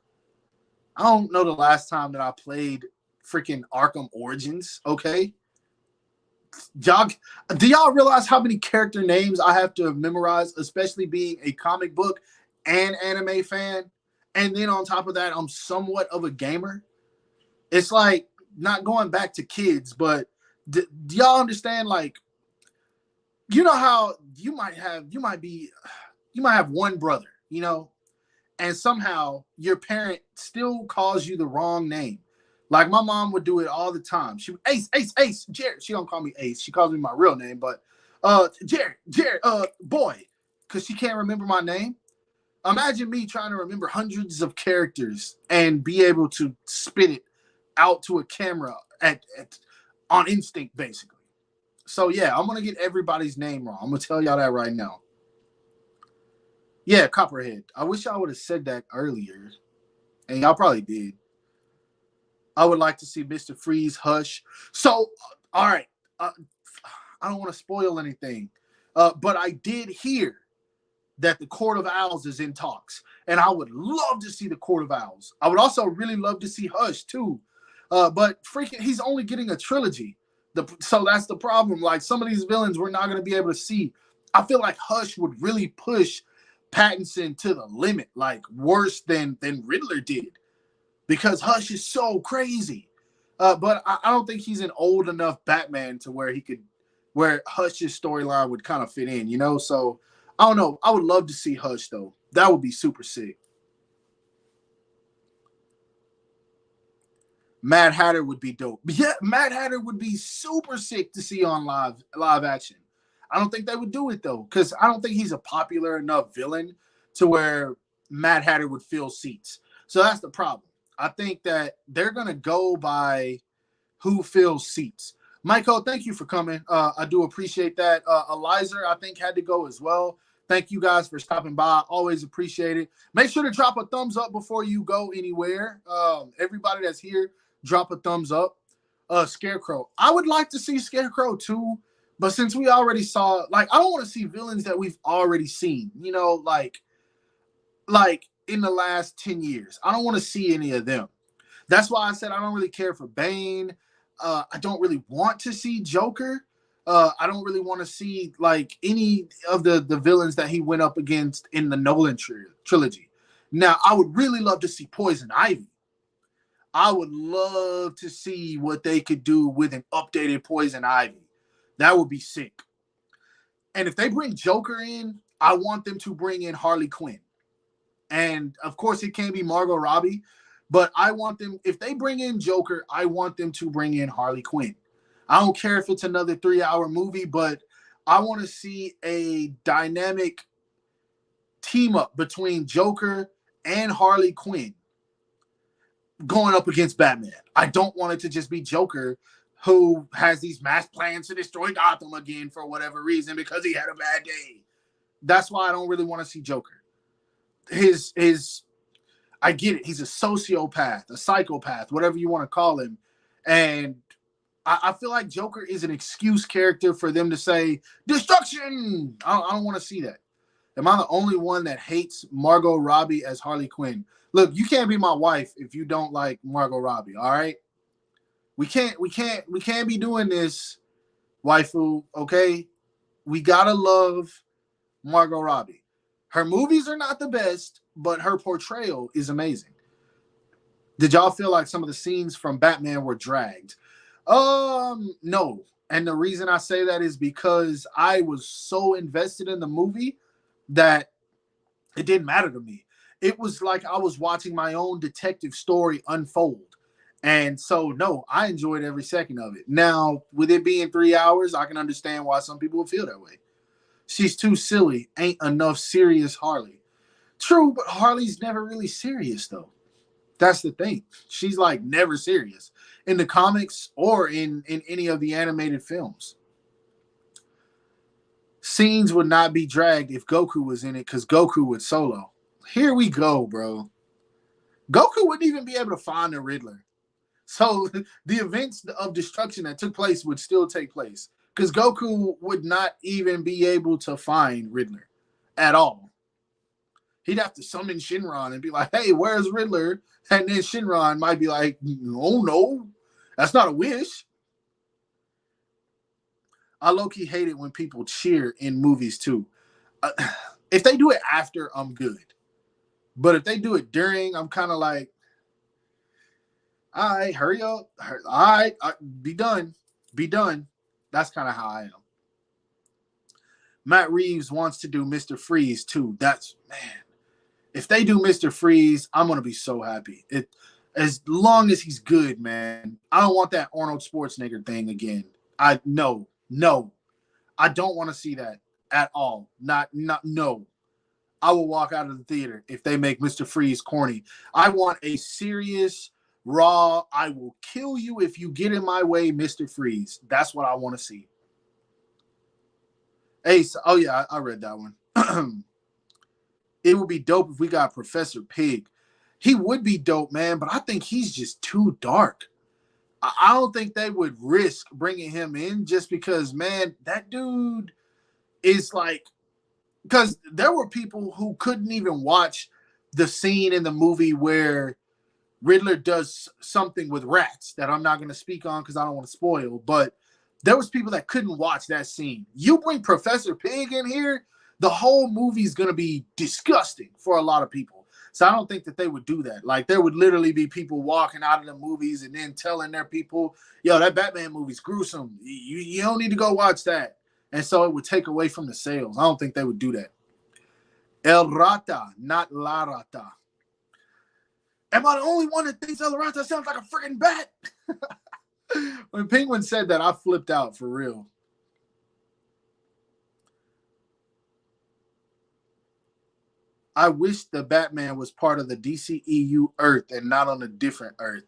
I don't know the last time that I played freaking Arkham Origins, okay? Do y'all realize how many character names I have to memorize, especially being a comic book and anime fan? And then on top of that, I'm somewhat of a gamer. It's like not going back to kids, but do y'all understand? Like, you know how you might have one brother, you know, and somehow your parent still calls you the wrong name. Like my mom would do it all the time. She would Ace, Jared. She don't call me Ace. She calls me my real name, but Jared, boy, because she can't remember my name. Imagine me trying to remember hundreds of characters and be able to spit it out to a camera on instinct, basically. So yeah, I'm gonna get everybody's name wrong. I'm gonna tell y'all that right now. Yeah, Copperhead. I wish I would have said that earlier, and y'all probably did. I would like to see Mr. Freeze, Hush. So, all right. I don't want to spoil anything, but I did hear that the Court of Owls is in talks, and I would love to see the Court of Owls. I would also really love to see Hush too, but freaking, he's only getting a trilogy. So that's the problem. Like some of these villains, we're not going to be able to see. I feel like Hush would really push Pattinson to the limit, like worse than Riddler did. Because Hush is so crazy. But I don't think he's an old enough Batman to where Hush's storyline would kind of fit in, you know? So, I don't know. I would love to see Hush, though. That would be super sick. Mad Hatter would be dope. Yeah, Mad Hatter would be super sick to see on live action. I don't think they would do it, though, because I don't think he's a popular enough villain to where Mad Hatter would fill seats. So that's the problem. I think that they're going to go by who fills seats. Michael, thank you for coming. I do appreciate that. Eliza, I think, had to go as well. Thank you guys for stopping by. Always appreciate it. Make sure to drop a thumbs up before you go anywhere. Everybody that's here, drop a thumbs up. Scarecrow. I would like to see Scarecrow too, but since we already saw, like, I don't want to see villains that we've already seen. You know, like in the last 10 years. I don't want to see any of them. That's why I said I don't really care for Bane. I don't really want to see Joker. I don't really want to see like any of the villains that he went up against in the Nolan trilogy. Now, I would really love to see Poison Ivy. I would love to see what they could do with an updated Poison Ivy. That would be sick. And if they bring Joker in, I want them to bring in Harley Quinn. And of course, it can't be Margot Robbie, but I want them, if they bring in Joker, I want them to bring in Harley Quinn. I don't care if it's another 3-hour movie, but I want to see a dynamic team up between Joker and Harley Quinn going up against Batman. I don't want it to just be Joker who has these mass plans to destroy Gotham again for whatever reason because he had a bad day. That's why I don't really want to see Joker. I get it. He's a sociopath, a psychopath, whatever you want to call him. And I feel like Joker is an excuse character for them to say, destruction! I don't want to see that. Am I the only one that hates Margot Robbie as Harley Quinn? Look, you can't be my wife if you don't like Margot Robbie, all right? We can't be doing this, waifu, okay? We gotta love Margot Robbie. Her movies are not the best, but her portrayal is amazing. Did y'all feel like some of the scenes from Batman were dragged? No. And the reason I say that is because I was so invested in the movie that it didn't matter to me. It was like I was watching my own detective story unfold. And so, no, I enjoyed every second of it. Now, with it being 3 hours, I can understand why some people would feel that way. She's too silly. Ain't enough serious Harley. True, but Harley's never really serious, though. That's the thing. She's like never serious in the comics or in any of the animated films. Scenes would not be dragged if Goku was in it because Goku would solo. Here we go, bro. Goku wouldn't even be able to find the Riddler. So the events of destruction that took place would still take place because Goku would not even be able to find Riddler at all. He'd have to summon Shinron and be like, hey, where's Riddler? And then Shinron might be like, oh, no, that's not a wish. I low-key hate it when people cheer in movies, too. If they do it after, I'm good. But if they do it during, I'm kind of like, all right, hurry up. All right, be done. Be done. That's kind of how I am. Matt Reeves wants to do Mr. Freeze, too. That's, man. If they do Mr. Freeze, I'm going to be so happy. As long as he's good, man. I don't want that Arnold Schwarzenegger thing again. No. I don't want to see that at all. No. I will walk out of the theater if they make Mr. Freeze corny. I want a serious, raw, I will kill you if you get in my way, Mr. Freeze. That's what I want to see. Ace, oh yeah, I read that one. It would be dope if we got Professor Pig. He would be dope, man, but I think he's just too dark. I don't think they would risk bringing him in just because, man, that dude is like, because there were people who couldn't even watch the scene in the movie where Riddler does something with rats that I'm not going to speak on because I don't want to spoil, but there was people that couldn't watch that scene. You bring Professor Pig in here, the whole movie is going to be disgusting for a lot of people. So I don't think that they would do that. Like, there would literally be people walking out of the movies and then telling their people, yo, that Batman movie's gruesome. You don't need to go watch that. And so it would take away from the sales. I don't think they would do that. El Rata, not La Rata. Am I the only one that thinks El Rata sounds like a freaking bat? When Penguin said that, I flipped out for real. I wish the Batman was part of the DCEU Earth and not on a different Earth.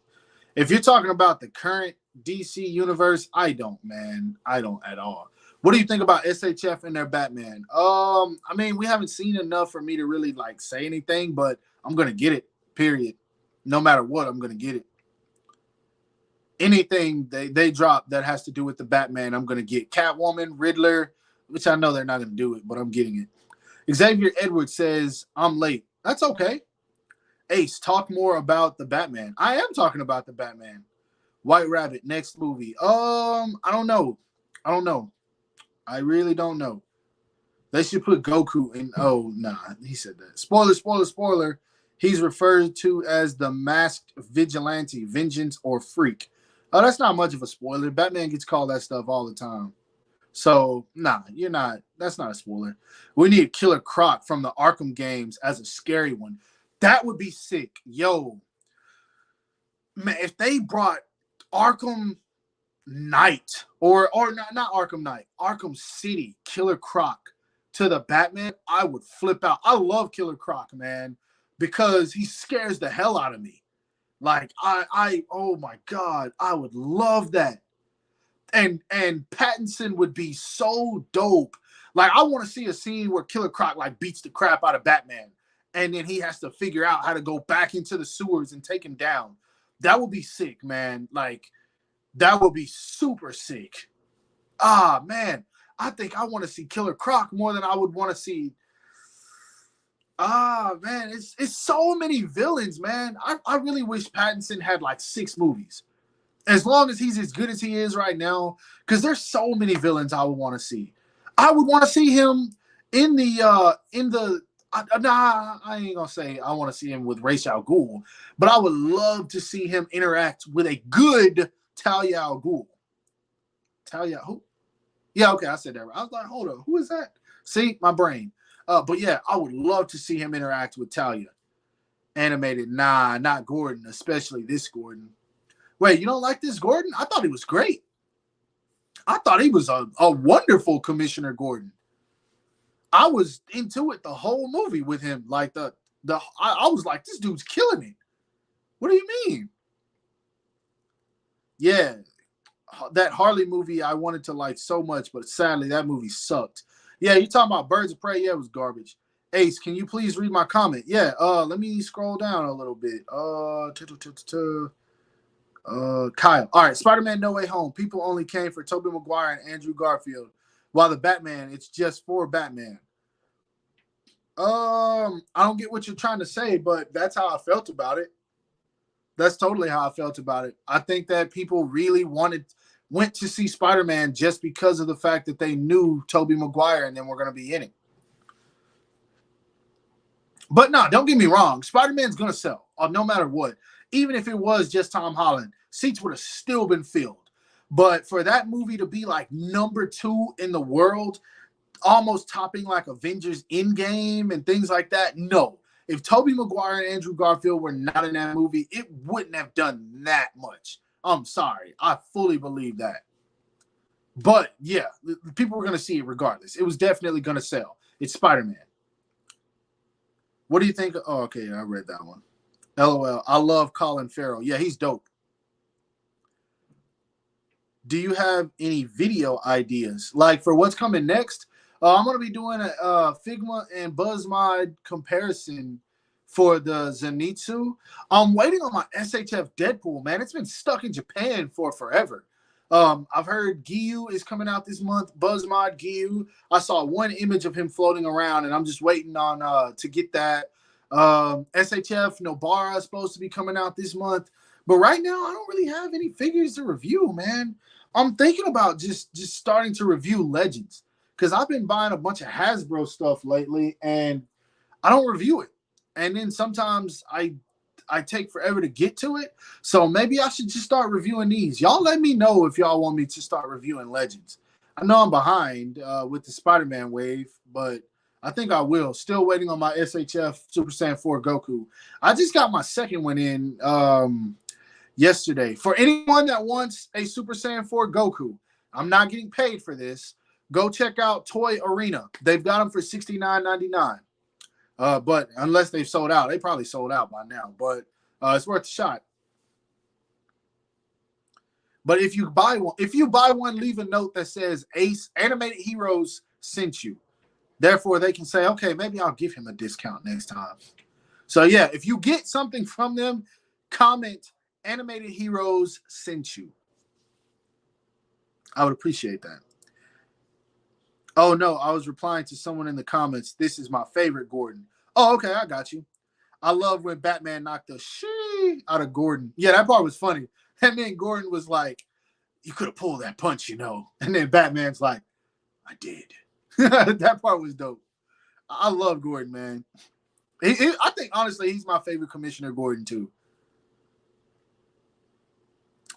If you're talking about the current DC universe, I don't, man. I don't at all. What do you think about SHF and their Batman? I mean, we haven't seen enough for me to really like say anything, but I'm gonna get it. Period. No matter what, I'm gonna get it. Anything they drop that has to do with the Batman, I'm gonna get. Catwoman, Riddler, which I know they're not gonna do it, but I'm getting it. Xavier Edwards says I'm late. That's okay. Ace, talk more about the Batman. I am talking about the Batman. White Rabbit, next movie. I don't know. I don't know. I really don't know. They should put Goku in. Oh, nah, he said that. Spoiler, spoiler, spoiler. He's referred to as the masked vigilante, vengeance, or freak. Oh, that's not much of a spoiler. Batman gets called that stuff all the time. So, nah, you're not. That's not a spoiler. We need Killer Croc from the Arkham games as a scary one. That would be sick. Yo, man, if they brought Arkham Knight or not Arkham Knight, Arkham City, Killer Croc to the Batman, I would flip out. I love Killer Croc, man, because he scares the hell out of me. Like oh my God, I would love that. And Pattinson would be so dope. Like I want to see a scene where Killer Croc like beats the crap out of Batman, and then he has to figure out how to go back into the sewers and take him down. That would be sick, man. Like that would be super sick. Ah, man. I think I want to see Killer Croc more than I would want to see. Ah, man. It's so many villains, man. I really wish Pattinson had like 6 movies. As long as he's as good as he is right now, because there's so many villains I would want to see. I would want to see him in the I ain't gonna say I want to see him with Ra's al Ghul, but I would love to see him interact with a good Talia al Ghul. Talia who? Yeah, okay, I said that right. I was like, hold up, who is that? See, my brain. But yeah, I would love to see him interact with Talia. Animated, nah, not Gordon, especially this Gordon. Wait, you don't like this Gordon? I thought he was great. I thought he was a wonderful Commissioner Gordon. I was into it the whole movie with him. Like I was like, this dude's killing it. What do you mean? Yeah, that Harley movie I wanted to like so much, but sadly that movie sucked. Yeah, you talking about Birds of Prey? Yeah, it was garbage. Ace, can you please read my comment? Yeah, let me scroll down a little bit. Kyle. All right, Spider-Man No Way Home. People only came for Tobey Maguire and Andrew Garfield, while the Batman, it's just for Batman. I don't get what you're trying to say, but that's how I felt about it. That's totally how I felt about it. I think that people really went to see Spider-Man just because of the fact that they knew Tobey Maguire and then we're going to be in it. But no, don't get me wrong. Spider-Man's going to sell no matter what. Even if it was just Tom Holland, seats would have still been filled. But for that movie to be like number 2 in the world, almost topping like Avengers Endgame and things like that, no. If Tobey Maguire and Andrew Garfield were not in that movie, it wouldn't have done that much. I'm sorry. I fully believe that. But yeah, people were going to see it regardless. It was definitely going to sell. It's Spider-Man. What do you think? Oh, okay, I read that one. LOL. I love Colin Farrell. Yeah, he's dope. Do you have any video ideas? Like for what's coming next? I'm going to be doing a Figma and BuzzMod comparison for the Zenitsu. I'm waiting on my SHF Deadpool, man. It's been stuck in Japan for forever. I've heard Giyu is coming out this month. BuzzMod Giyu. I saw one image of him floating around, and I'm just waiting on to get that. SHF Nobara is supposed to be coming out this month. But right now, I don't really have any figures to review, man. I'm thinking about just starting to review Legends because I've been buying a bunch of Hasbro stuff lately, and I don't review it. And then sometimes I take forever to get to it. So maybe I should just start reviewing these. Y'all let me know if y'all want me to start reviewing Legends. I know I'm behind with the Spider-Man wave, but I think I will. Still waiting on my SHF Super Saiyan 4 Goku. I just got my second one in yesterday. For anyone that wants a Super Saiyan 4 Goku, I'm not getting paid for this. Go check out Toy Arena. They've got them for $69.99. But unless they've sold out, they probably sold out by now. But it's worth a shot. But if you buy one, leave a note that says Ace Animated Heroes sent you. Therefore, they can say, okay, maybe I'll give him a discount next time. So yeah, if you get something from them, comment Animated Heroes sent you. I would appreciate that. Oh no, I was replying to someone in the comments. This is my favorite Gordon. Oh, okay, I got you. I love when Batman knocked the shit out of Gordon. Yeah, that part was funny. And then Gordon was like, you could have pulled that punch, you know. And then Batman's like, I did. That part was dope. I love Gordon, man. I think, honestly, he's my favorite Commissioner Gordon, too.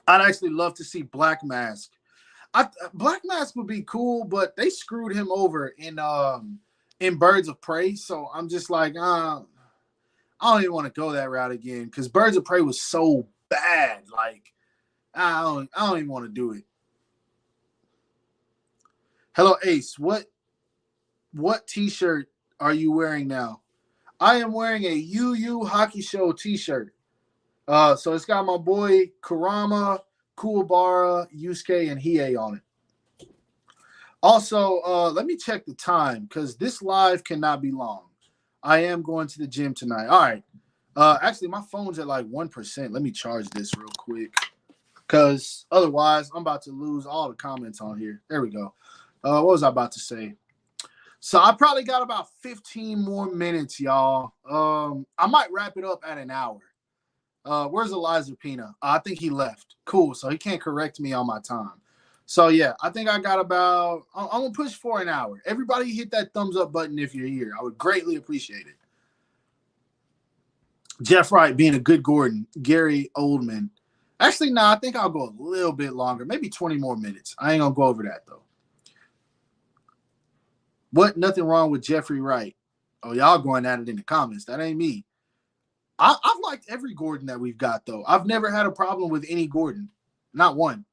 I'd actually love to see Black Mask. Black Mask would be cool, but they screwed him over in Birds of Prey. So I'm just like, I don't even want to go that route again because Birds of Prey was so bad. Like, I don't even want to do it. Hello, Ace. What T-shirt are you wearing now? I am wearing a UU Hockey Show T-shirt. So it's got my boy Kurama, Kuwabara, Yusuke, and Hiei on it. Also, let me check the time because this live cannot be long. I am going to the gym tonight. All right. Actually, my phone's at like 1%. Let me charge this real quick because otherwise I'm about to lose all the comments on here. There we go. What was I about to say? So I probably got about 15 more minutes, y'all. I might wrap it up at an hour. Where's Eliza Pina? I think he left. Cool. So he can't correct me on my time. So yeah, I think I got about. I'm gonna push for an hour. Everybody hit that thumbs up button if you're here. I would greatly appreciate it. Jeff Wright being a good Gordon. Gary Oldman. Actually, no, I think I'll go a little bit longer. Maybe 20 more minutes. I ain't gonna go over that though. What? Nothing wrong with Jeffrey Wright. Oh, y'all going at it in the comments. That ain't me. I've liked every Gordon that we've got, though. I've never had a problem with any Gordon. Not one.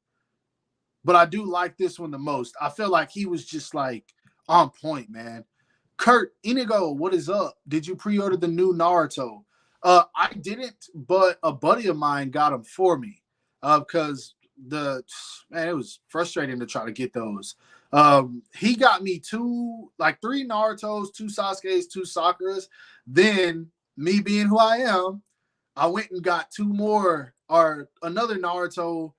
But I do like this one the most. I feel like he was just, like, on point, man. Kurt, Inigo, what is up? Did you pre-order the new Naruto? I didn't, but a buddy of mine got them for me. Because it was frustrating to try to get those. He got me three Narutos, 2 Sasuke's, 2 Sakuras. Then, me being who I am, I went and got 2 more, or another Naruto,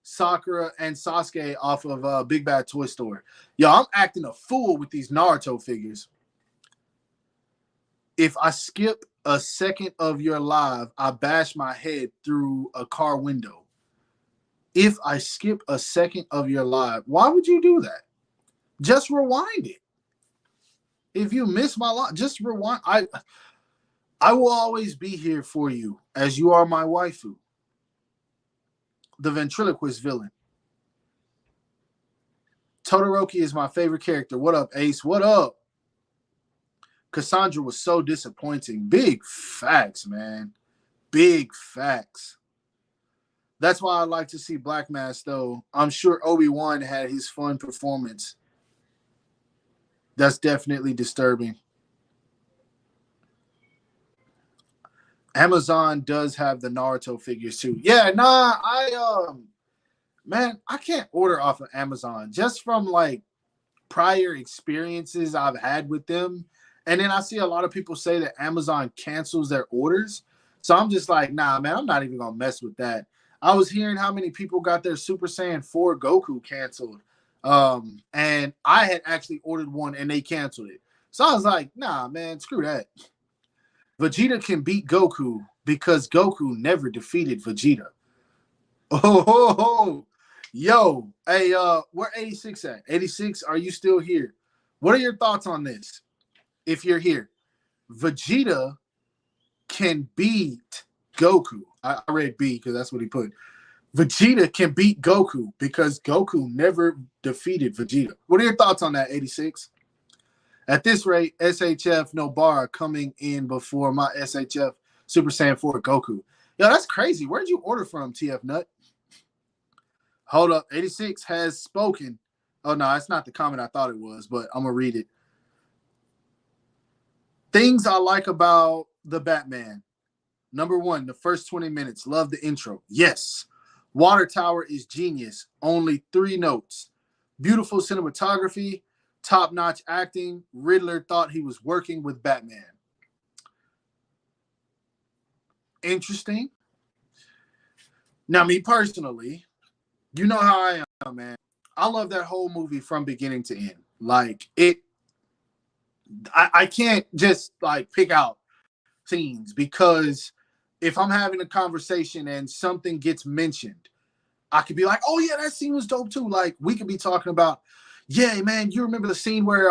Sakura, and Sasuke off of Big Bad Toy Store. Yo, I'm acting a fool with these Naruto figures. If I skip a second of your live, I bash my head through a car window. If I skip a second of your live, why would you do that? Just rewind it. If you miss my live, just rewind. I will always be here for you as you are my waifu. The ventriloquist villain. Todoroki is my favorite character. What up, Ace? What up? Cassandra was so disappointing. Big facts, man. Big facts. That's why I like to see Black Mask, though. I'm sure Obi-Wan had his fun performance. That's definitely disturbing. Amazon does have the Naruto figures too. Yeah, nah, I can't order off of Amazon just from like prior experiences I've had with them. And then I see a lot of people say that Amazon cancels their orders. So I'm just like, nah, man, I'm not even gonna mess with that. I was hearing how many people got their Super Saiyan 4 Goku canceled. And I had actually ordered one and they canceled it. So I was like, nah, man, screw that. Vegeta can beat Goku because Goku never defeated Vegeta. Oh, yo, hey, where 86 at? 86, are you still here? What are your thoughts on this? If you're here, Vegeta can beat Goku. I read B because that's what he put. Vegeta can beat Goku because Goku never defeated Vegeta. What are your thoughts on that, 86? At this rate, SHF Nobara coming in before my SHF Super Saiyan 4 Goku. Yo, that's crazy. Where'd you order from, TF Nut? Hold up. 86 has spoken. Oh, no, it's not the comment I thought it was, but I'm going to read it. Things I like about the Batman. Number 1, the first 20 minutes. Love the intro. Yes. Water Tower is genius. Only 3 notes. Beautiful cinematography, top-notch acting. Riddler thought he was working with Batman. Interesting. Now, me personally, you know how I am, man. I love that whole movie from beginning to end. Like, I can't just, like, pick out scenes because if I'm having a conversation and something gets mentioned, I could be like, oh, yeah, that scene was dope, too. Like, we could be talking about, yeah, man, you remember the scene where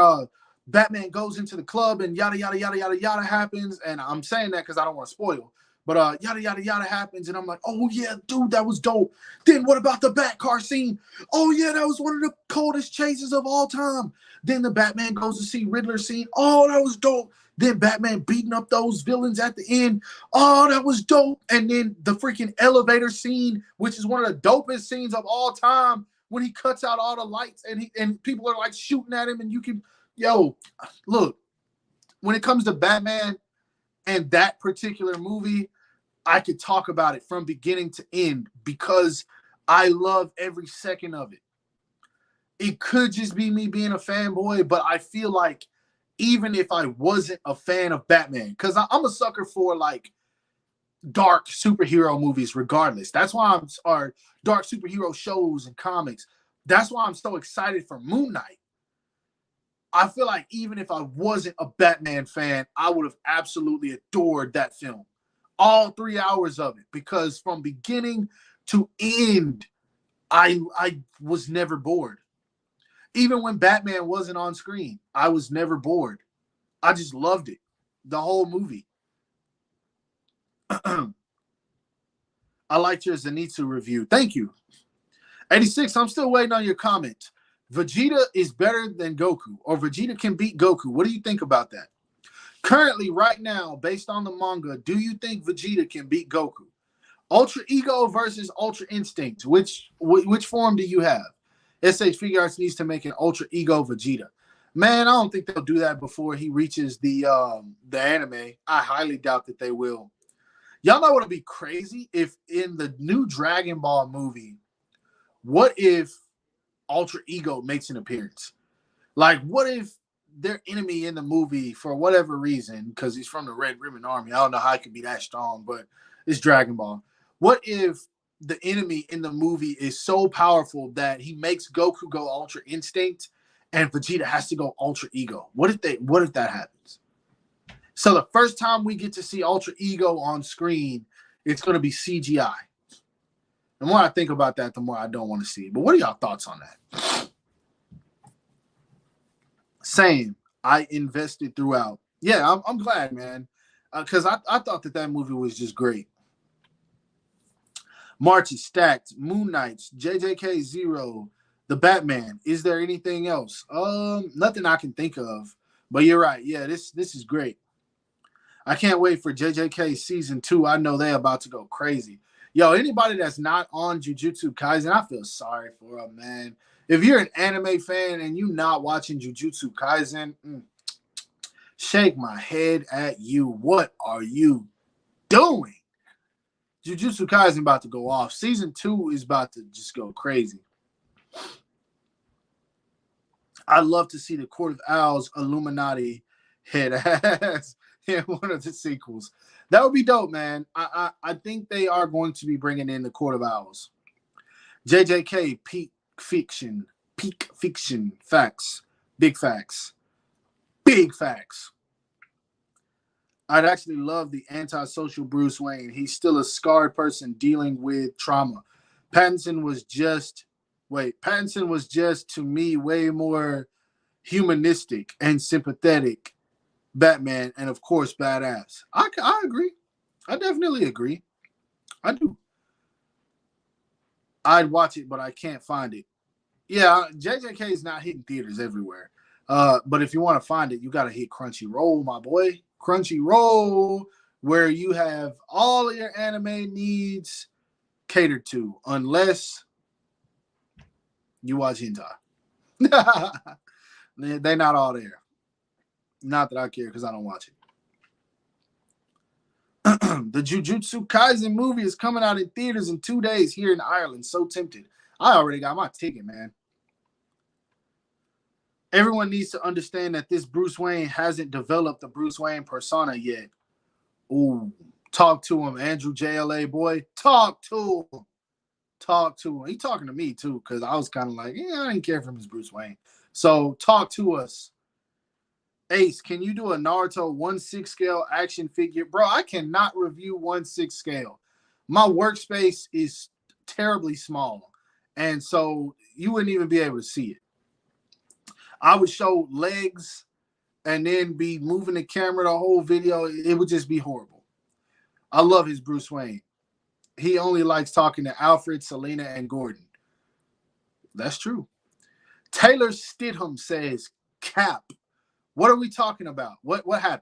Batman goes into the club and yada, yada, yada, yada, yada happens. And I'm saying that because I don't want to spoil. But yada, yada, yada happens. And I'm like, oh, yeah, dude, that was dope. Then what about the Batcar scene? Oh, yeah, that was one of the coldest chases of all time. Then the Batman goes to see Riddler scene. Oh, that was dope. Then Batman beating up those villains at the end. Oh, that was dope. And then the freaking elevator scene, which is one of the dopest scenes of all time, when he cuts out all the lights and people are like shooting at him, and you can, look, when it comes to Batman and that particular movie, I could talk about it from beginning to end because I love every second of it. It could just be me being a fanboy, but I feel like even if I wasn't a fan of Batman, because I'm a sucker for like dark superhero movies regardless. That's why or dark superhero shows and comics. That's why I'm so excited for Moon Knight. I feel like even if I wasn't a Batman fan, I would have absolutely adored that film. All 3 hours of it, because from beginning to end, I was never bored. Even when Batman wasn't on screen, I was never bored. I just loved it. The whole movie. I liked your Zenitsu review. Thank you. 86, I'm still waiting on your comment. Vegeta is better than Goku, or Vegeta can beat Goku. What do you think about that? Currently, right now, based on the manga, do you think Vegeta can beat Goku? Ultra Ego versus Ultra Instinct. Which form do you have? SH Figure Arts needs to make an Ultra Ego Vegeta. Man, I don't think they'll do that before he reaches the anime. I highly doubt that they will. Y'all know what would be crazy? If in the new Dragon Ball movie, what if Ultra Ego makes an appearance? Like, what if their enemy in the movie, for whatever reason, because he's from the Red Ribbon Army, I don't know how he could be that strong, but it's Dragon Ball. What if the enemy in the movie is so powerful that he makes Goku go Ultra Instinct and Vegeta has to go Ultra Ego? What if that happens? So the first time we get to see Ultra Ego on screen, it's going to be CGI. The more I think about that, the more I don't want to see it. But what are y'all thoughts on that? Same. I invested throughout. Yeah, I'm glad, man, because I thought that movie was just great. March is stacked. Moon Knights, JJK Zero, the Batman. Is there anything else? Nothing I can think of. But you're right. Yeah, this is great. I can't wait for JJK season 2. I know they're about to go crazy. Yo, anybody that's not on Jujutsu Kaisen, I feel sorry for them, man. If you're an anime fan and you're not watching Jujutsu Kaisen, shake my head at you. What are you doing? Jujutsu Kaisen about to go off. Season 2 is about to just go crazy. I'd love to see the Court of Owls Illuminati head ass in one of the sequels. That would be dope, man. I think they are going to be bringing in the Court of Owls. JJK, peak fiction, facts, big facts, big facts. I'd actually love the antisocial Bruce Wayne. He's still a scarred person dealing with trauma. Pattinson was just, to me, way more humanistic and sympathetic Batman, and of course, badass. I agree. I definitely agree. I do. I'd watch it, but I can't find it. Yeah, JJK is not hitting theaters everywhere. But if you want to find it, you got to hit Crunchyroll, my boy. Crunchyroll, where you have all of your anime needs catered to, unless you watch hentai. They're not all there. Not that I care, because I don't watch The Jujutsu Kaisen movie is coming out in theaters in 2 days here in Ireland. So tempted. I already got my ticket, man. Everyone needs to understand that this Bruce Wayne hasn't developed the Bruce Wayne persona yet. Ooh, talk to him, Andrew JLA boy. Talk to him. Talk to him. He talking to me too, because I was kind of like, yeah, I didn't care for him as Bruce Wayne. So talk to us. Ace, can you do a Naruto 1/6 scale action figure? Bro, I cannot review 1/6 scale. My workspace is terribly small. And so you wouldn't even be able to see it. I would show legs and then be moving the camera the whole video. It would just be horrible. I love his Bruce Wayne. He only likes talking to Alfred, Selena, and Gordon. That's true. Taylor Stidham says, Cap. What are we talking about? What happened?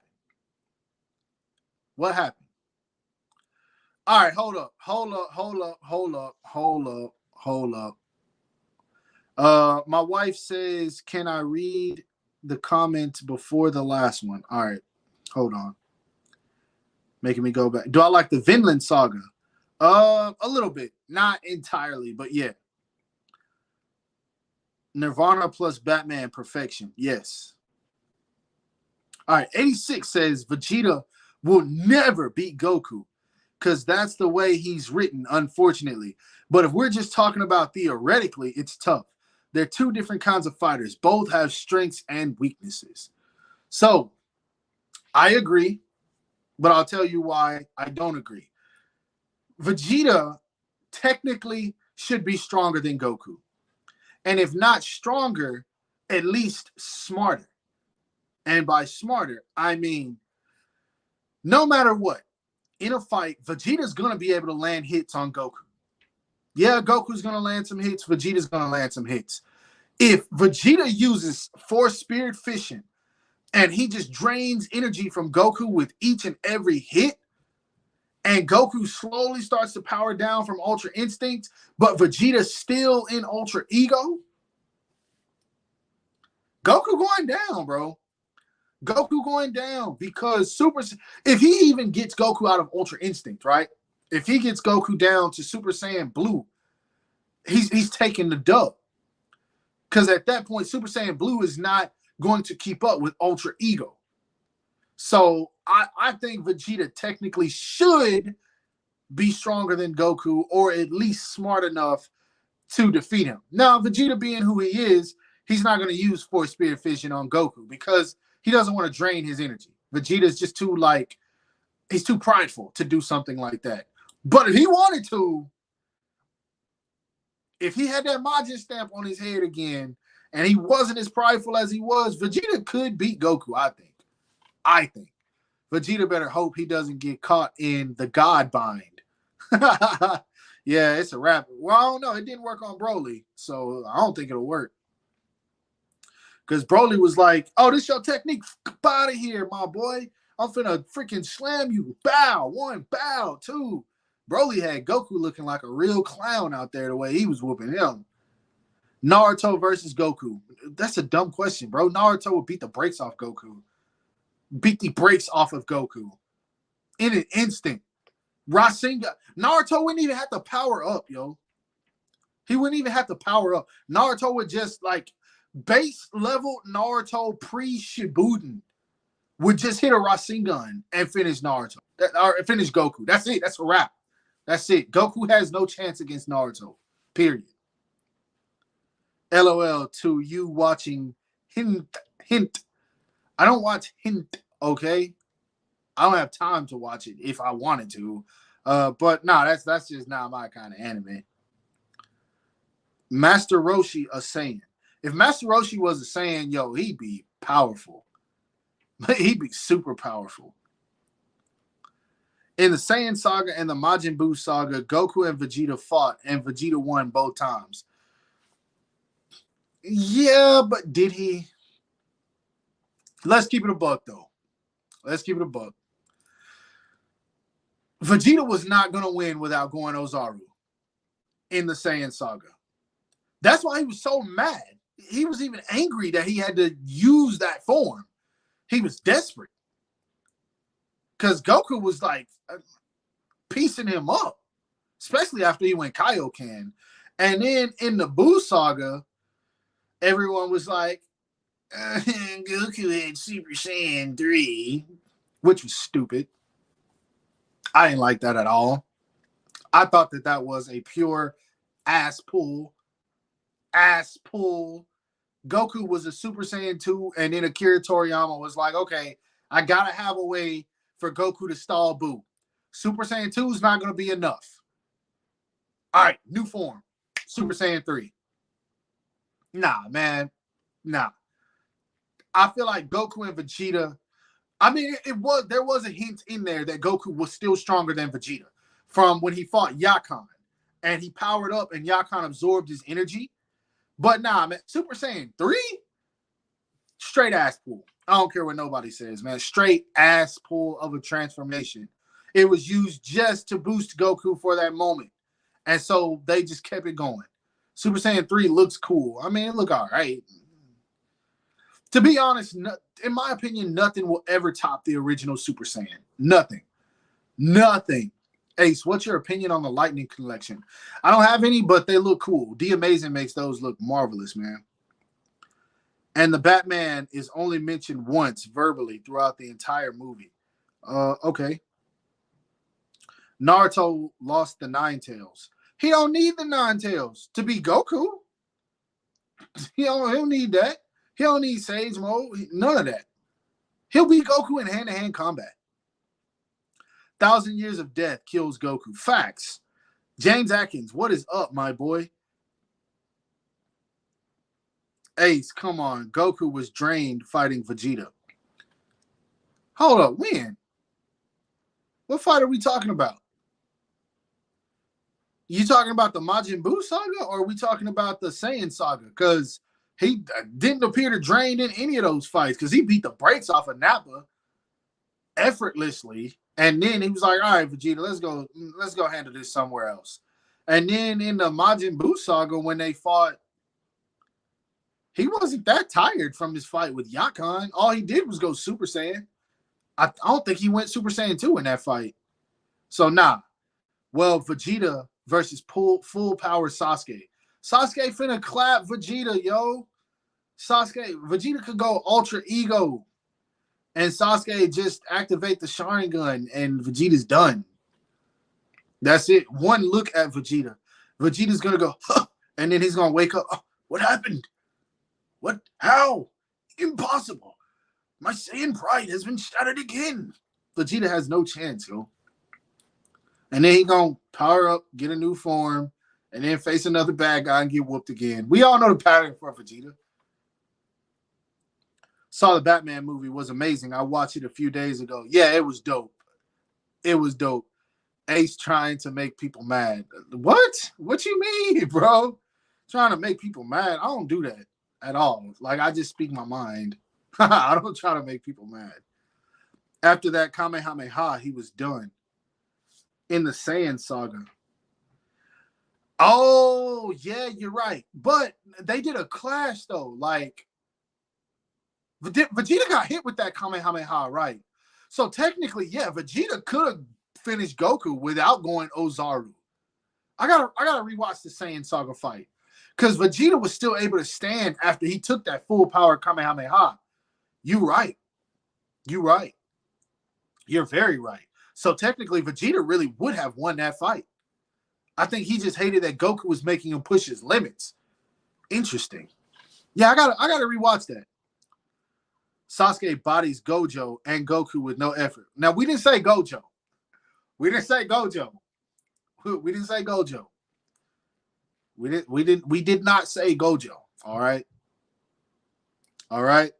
What happened? All right, hold up. My wife says, can I read the comment before the last one? All right, hold on. Making me go back. Do I like the Vinland Saga? A little bit. Not entirely, but yeah. Nirvana plus Batman perfection. Yes. All right, 86 says Vegeta will never beat Goku because that's the way he's written, unfortunately. But if we're just talking about theoretically, it's tough. They're two different kinds of fighters. Both have strengths and weaknesses. So I agree, but I'll tell you why I don't agree. Vegeta technically should be stronger than Goku. And if not stronger, at least smarter. And by smarter, I mean, no matter what, in a fight, Vegeta's going to be able to land hits on Goku. Yeah, Goku's going to land some hits. Vegeta's going to land some hits. If Vegeta uses Force Spirit Fission and he just drains energy from Goku with each and every hit, and Goku slowly starts to power down from Ultra Instinct, but Vegeta's still in Ultra Ego, Goku going down, bro. Goku going down because if he even gets Goku out of Ultra Instinct, right? If he gets Goku down to Super Saiyan Blue, he's taking the dub. Because at that point, Super Saiyan Blue is not going to keep up with Ultra Ego. So I think Vegeta technically should be stronger than Goku, or at least smart enough to defeat him. Now, Vegeta being who he is, he's not going to use Force Spirit Fission on Goku because he doesn't want to drain his energy. Vegeta's just he's too prideful to do something like that. But if he wanted to, if he had that Majin stamp on his head again, and he wasn't as prideful as he was, Vegeta could beat Goku, I think. Vegeta better hope he doesn't get caught in the God bind. Yeah, it's a wrap. Well, I don't know. It didn't work on Broly, so I don't think it'll work. Because Broly was like, oh, this your technique? Get out of here, my boy. I'm finna freaking slam you. Bow. 1, bow. 2. Broly had Goku looking like a real clown out there the way he was whooping him. Naruto versus Goku. That's a dumb question, bro. Naruto would beat the brakes off Goku. Beat the brakes off of Goku. In an instant. Rasengan. Naruto wouldn't even have to power up, yo. He wouldn't even have to power up. Naruto would just base level Naruto pre-Shippuden would just hit a Rasengan and finish Naruto. Or finish Goku. That's it. That's a wrap. That's it. Goku has no chance against Naruto. Period. LOL to you watching Hint. I don't watch Hint, okay? I don't have time to watch it if I wanted to. But no, that's just not my kind of anime. Master Roshi a Saiyan. If Master Roshi was a Saiyan, yo, he'd be powerful. He'd be super powerful. In the Saiyan saga and the Majin Buu saga, Goku and Vegeta fought, and Vegeta won both times. Yeah, but did he? Let's keep it a buck, though. Let's keep it a buck. Vegeta was not going to win without going Ozaru in the Saiyan saga. That's why he was so mad. He was even angry that he had to use that form. He was desperate. because Goku was like piecing him up, especially after he went Kaioken. And then in the Buu saga, everyone was like, Goku had Super Saiyan 3, which was stupid. I didn't like that at all. I thought that was a pure ass pull. Ass pull. Goku was a Super Saiyan 2, and then Akira Toriyama was like, okay, I gotta have a way for Goku to stall Buu. Super Saiyan 2 is not gonna be enough. All right, new form. Super Saiyan 3. Nah, man. Nah. I feel like Goku and Vegeta, I mean, there was a hint in there that Goku was still stronger than Vegeta from when he fought Yakan, and he powered up and Yakan absorbed his energy. But nah, man, Super Saiyan 3, straight ass pull. I don't care what nobody says, man. Straight ass pull of a transformation. It was used just to boost Goku for that moment. And so they just kept it going. Super Saiyan 3 looks cool. I mean, it look all right. To be honest, in my opinion, nothing will ever top the original Super Saiyan. Nothing. Nothing. Ace, what's your opinion on the Lightning Collection? I don't have any, but they look cool. D Amazing makes those look marvelous, man. And the Batman is only mentioned once verbally throughout the entire movie. Okay. Naruto lost the Nine Tails. He don't need the Nine Tails to be Goku. He don't need that. He don't need Sage Mode. None of that. He'll be Goku in hand-to-hand combat. 1,000 Years of Death kills Goku. Facts. James Atkins, what is up, my boy? Ace, come on. Goku was drained fighting Vegeta. Hold up, when? What fight are we talking about? You talking about the Majin Buu saga, or are we talking about the Saiyan saga? Because he didn't appear to drain in any of those fights, because he beat the brakes off of Nappa effortlessly. And then he was like, all right, Vegeta, let's go handle this somewhere else. And then in the Majin Buu saga, when they fought, he wasn't that tired from his fight with Yakan. All he did was go Super Saiyan. I don't think he went Super Saiyan 2 in that fight. So, nah. Well, Vegeta versus full power Sasuke. Sasuke finna clap Vegeta, yo. Vegeta could go Ultra Ego. And Sasuke just activate the Sharingan and Vegeta's done. That's it. One look at Vegeta. Vegeta's going to go, huh, and then he's going to wake up. Oh, what happened? What? How? Impossible. My Saiyan pride has been shattered again. Vegeta has no chance, yo. And then he's going to power up, get a new form, and then face another bad guy and get whooped again. We all know the pattern for Vegeta. Saw the Batman movie, was amazing. I watched it a few days ago. Yeah, it was dope. It was dope. Ace trying to make people mad. What? What you mean, bro? Trying to make people mad? I don't do that at all. Like, I just speak my mind. I don't try to make people mad. After that Kamehameha, he was done. In the Saiyan saga. Oh, yeah, you're right. But they did a clash, though. Like, Vegeta got hit with that Kamehameha, right? So technically, yeah, Vegeta could have finished Goku without going Ozaru. I gotta rewatch the Saiyan Saga fight, because Vegeta was still able to stand after he took that full power Kamehameha. You right. You right. You're very right. So technically, Vegeta really would have won that fight. I think he just hated that Goku was making him push his limits. Interesting. Yeah, I gotta rewatch that. Sasuke bodies Gojo and Goku with no effort. Now, we didn't say Gojo. We didn't say Gojo. We didn't say Gojo. We did not say Gojo. All right. All right.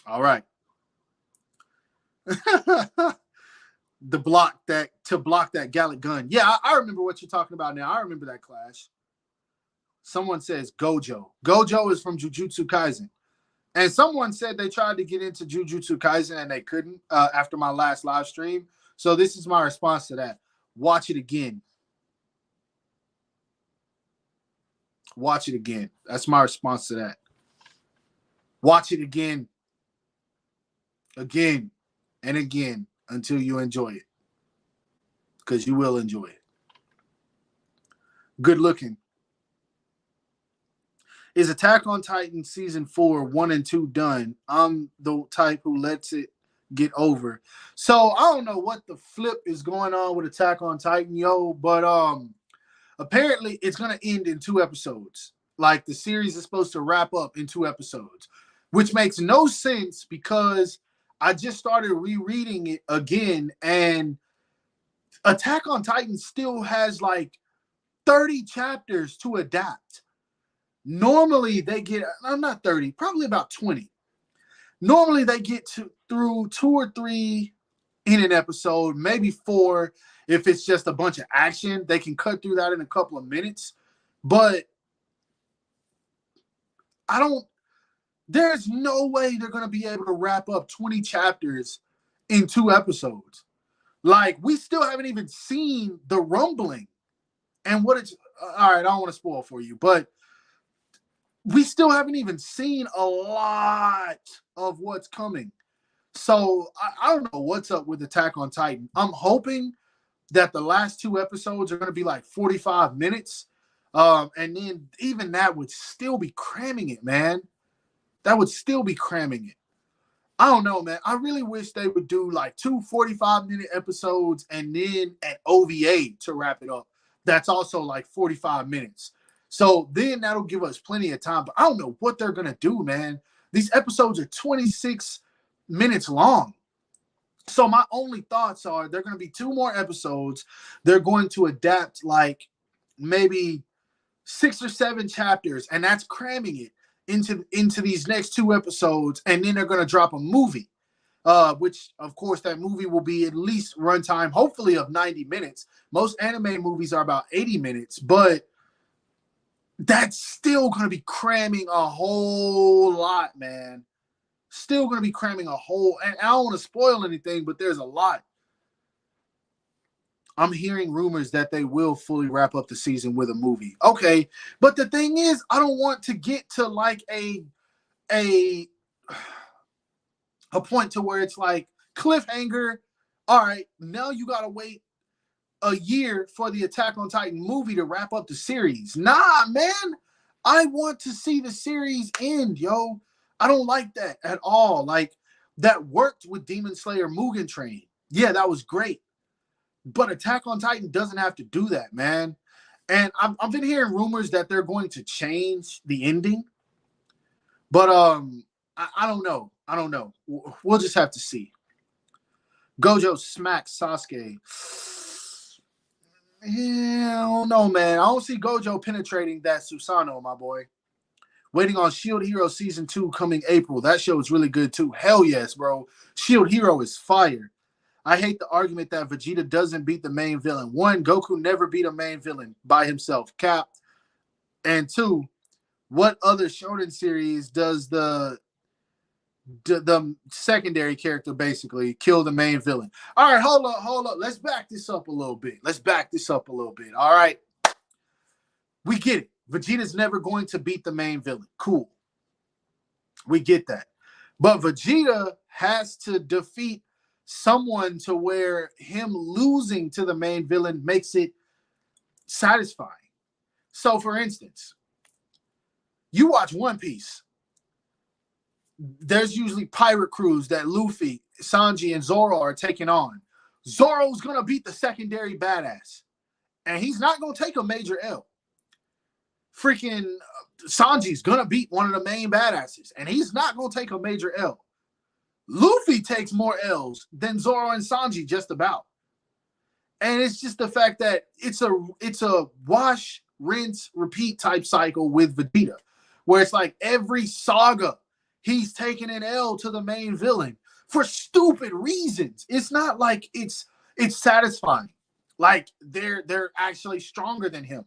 All right. To block that Gallic gun. Yeah, I remember what you're talking about now. I remember that clash. Someone says Gojo. Gojo is from Jujutsu Kaisen. And someone said they tried to get into Jujutsu Kaisen and they couldn't after my last live stream. So this is my response to that. Watch it again. Watch it again. That's my response to that. Watch it again. Again. and again until you enjoy it, because you will enjoy it. Good looking. Is Attack on Titan season 4, 1 and 2 done? I'm the type who lets it get over. So I don't know what the flip is going on with Attack on Titan, but apparently it's gonna end in 2 episodes. Like the series is supposed to wrap up in 2 episodes, which makes no sense because I just started rereading it again, and Attack on Titan still has like 30 chapters to adapt. Normally they get, I'm not 30, probably about 20. Normally they get through 2 or 3 in an episode, maybe 4 if it's just a bunch of action. They can cut through that in a couple of minutes. But there's no way they're going to be able to wrap up 20 chapters in 2 episodes. Like, we still haven't even seen the rumbling and what it's, all right, I don't want to spoil for you, but we still haven't even seen a lot of what's coming. So I don't know what's up with Attack on Titan. I'm hoping that the last 2 episodes are going to be like 45 minutes. And then even that would still be cramming it, man. That would still be cramming it. I don't know, man. I really wish they would do like 2 45-minute episodes and then an OVA to wrap it up. That's also like 45 minutes. So then that'll give us plenty of time. But I don't know what they're going to do, man. These episodes are 26 minutes long. So my only thoughts are they're going to be 2 more episodes. They're going to adapt like maybe 6 or 7 chapters, and that's cramming it into these next 2 episodes. And then they're going to drop a movie, which, of course, that movie will be at least runtime, hopefully, of 90 minutes. Most anime movies are about 80 minutes, but that's still going to be cramming a whole lot, man. Still going to be cramming a whole, and I don't want to spoil anything, but there's a lot. I'm hearing rumors that they will fully wrap up the season with a movie. Okay, but the thing is, I don't want to get to like a point to where it's like cliffhanger. All right, now you got to wait a year for the Attack on Titan movie to wrap up the series. Nah, man. I want to see the series end, yo. I don't like that at all. Like, that worked with Demon Slayer Mugen Train. Yeah, that was great. But Attack on Titan doesn't have to do that, man. And I've been hearing rumors that they're going to change the ending. But I don't know. I don't know. We'll just have to see. Gojo smacks Sasuke. Yeah, I don't know, man. I don't see Gojo penetrating that Susanoo, my boy. Waiting on Shield Hero Season 2 coming April. That show is really good, too. Hell yes, bro. Shield Hero is fire. I hate the argument that Vegeta doesn't beat the main villain. 1, Goku never beat a main villain by himself. Cap. And 2, what other shonen series does the secondary character basically kill the main villain? All right, hold up. Let's back this up a little bit. All right. We get it. Vegeta's never going to beat the main villain. Cool. We get that. But Vegeta has to defeat someone to where him losing to the main villain makes it satisfying. So, for instance, you watch One Piece. There's usually pirate crews that Luffy, Sanji, and Zoro are taking on. Zoro's going to beat the secondary badass. And he's not going to take a major L. Freaking Sanji's going to beat one of the main badasses. And he's not going to take a major L. Luffy takes more L's than Zoro and Sanji just about. And it's just the fact that it's a wash, rinse, repeat type cycle with Vegeta. Where it's like every saga, he's taking an L to the main villain for stupid reasons. It's not like it's satisfying. Like they're actually stronger than him.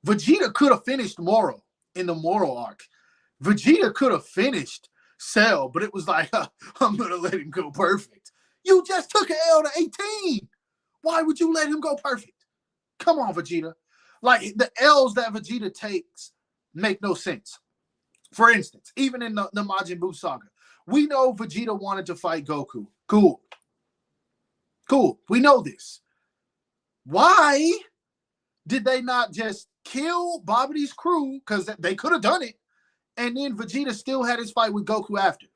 Vegeta could have finished Moro in the Moro arc. Vegeta could have finished Cell, but it was like, I'm going to let him go perfect. You just took an L to 18. Why would you let him go perfect? Come on, Vegeta. Like, the L's that Vegeta takes make no sense. For instance, even in the Majin Buu saga, we know Vegeta wanted to fight Goku. Cool. Cool. We know this. Why did they not just kill Babidi's crew? Because they could have done it. And then Vegeta still had his fight with Goku after.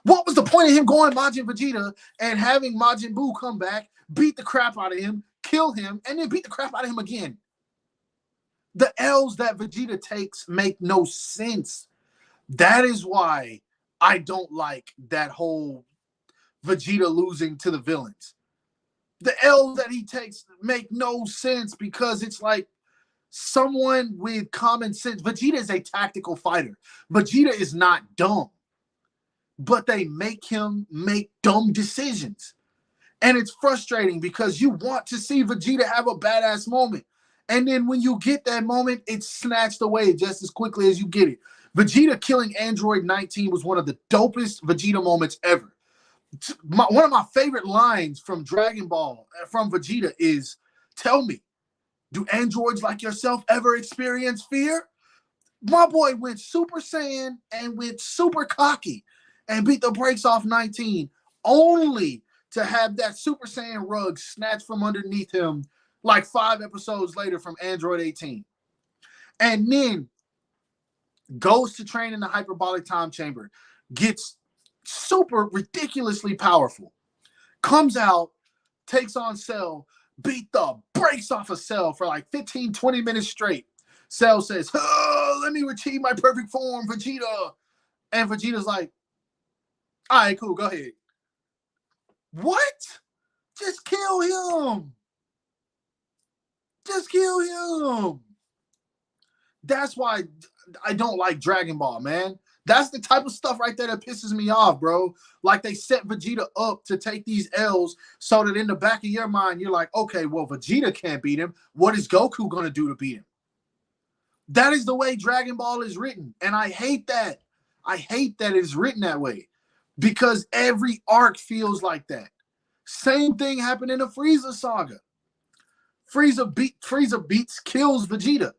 What was the point of him going Majin Vegeta and having Majin Buu come back, beat the crap out of him, kill him, and then beat the crap out of him again? The L's that Vegeta takes make no sense. That is why I don't like that whole Vegeta losing to the villains. The L's that he takes make no sense because it's like someone with common sense. Vegeta is a tactical fighter. Vegeta is not dumb. But they make him make dumb decisions. And it's frustrating because you want to see Vegeta have a badass moment. And then when you get that moment, it's snatched away just as quickly as you get it. Vegeta killing Android 19 was one of the dopest Vegeta moments ever. One of my favorite lines from Dragon Ball from Vegeta is, tell me, do androids like yourself ever experience fear? My boy went Super Saiyan and went super cocky and beat the brakes off 19, only to have that Super Saiyan rug snatched from underneath him like 5 episodes later from Android 18. And then goes to train in the hyperbolic time chamber, gets super ridiculously powerful, comes out, takes on Cell, beat the brakes off of Cell for like 15, 20 minutes straight. Cell says, oh, let me achieve my perfect form, Vegeta. And Vegeta's like, all right, cool, go ahead. What? Just kill him. Just kill him. That's why I don't like Dragon Ball, man. That's the type of stuff right there that pisses me off, bro. Like they set Vegeta up to take these L's so that in the back of your mind, you're like, okay, well, Vegeta can't beat him. What is Goku going to do to beat him? That is the way Dragon Ball is written. And I hate that. I hate that it's written that way because every arc feels like that. Same thing happened in the Frieza saga. Frieza beats, kills Vegeta.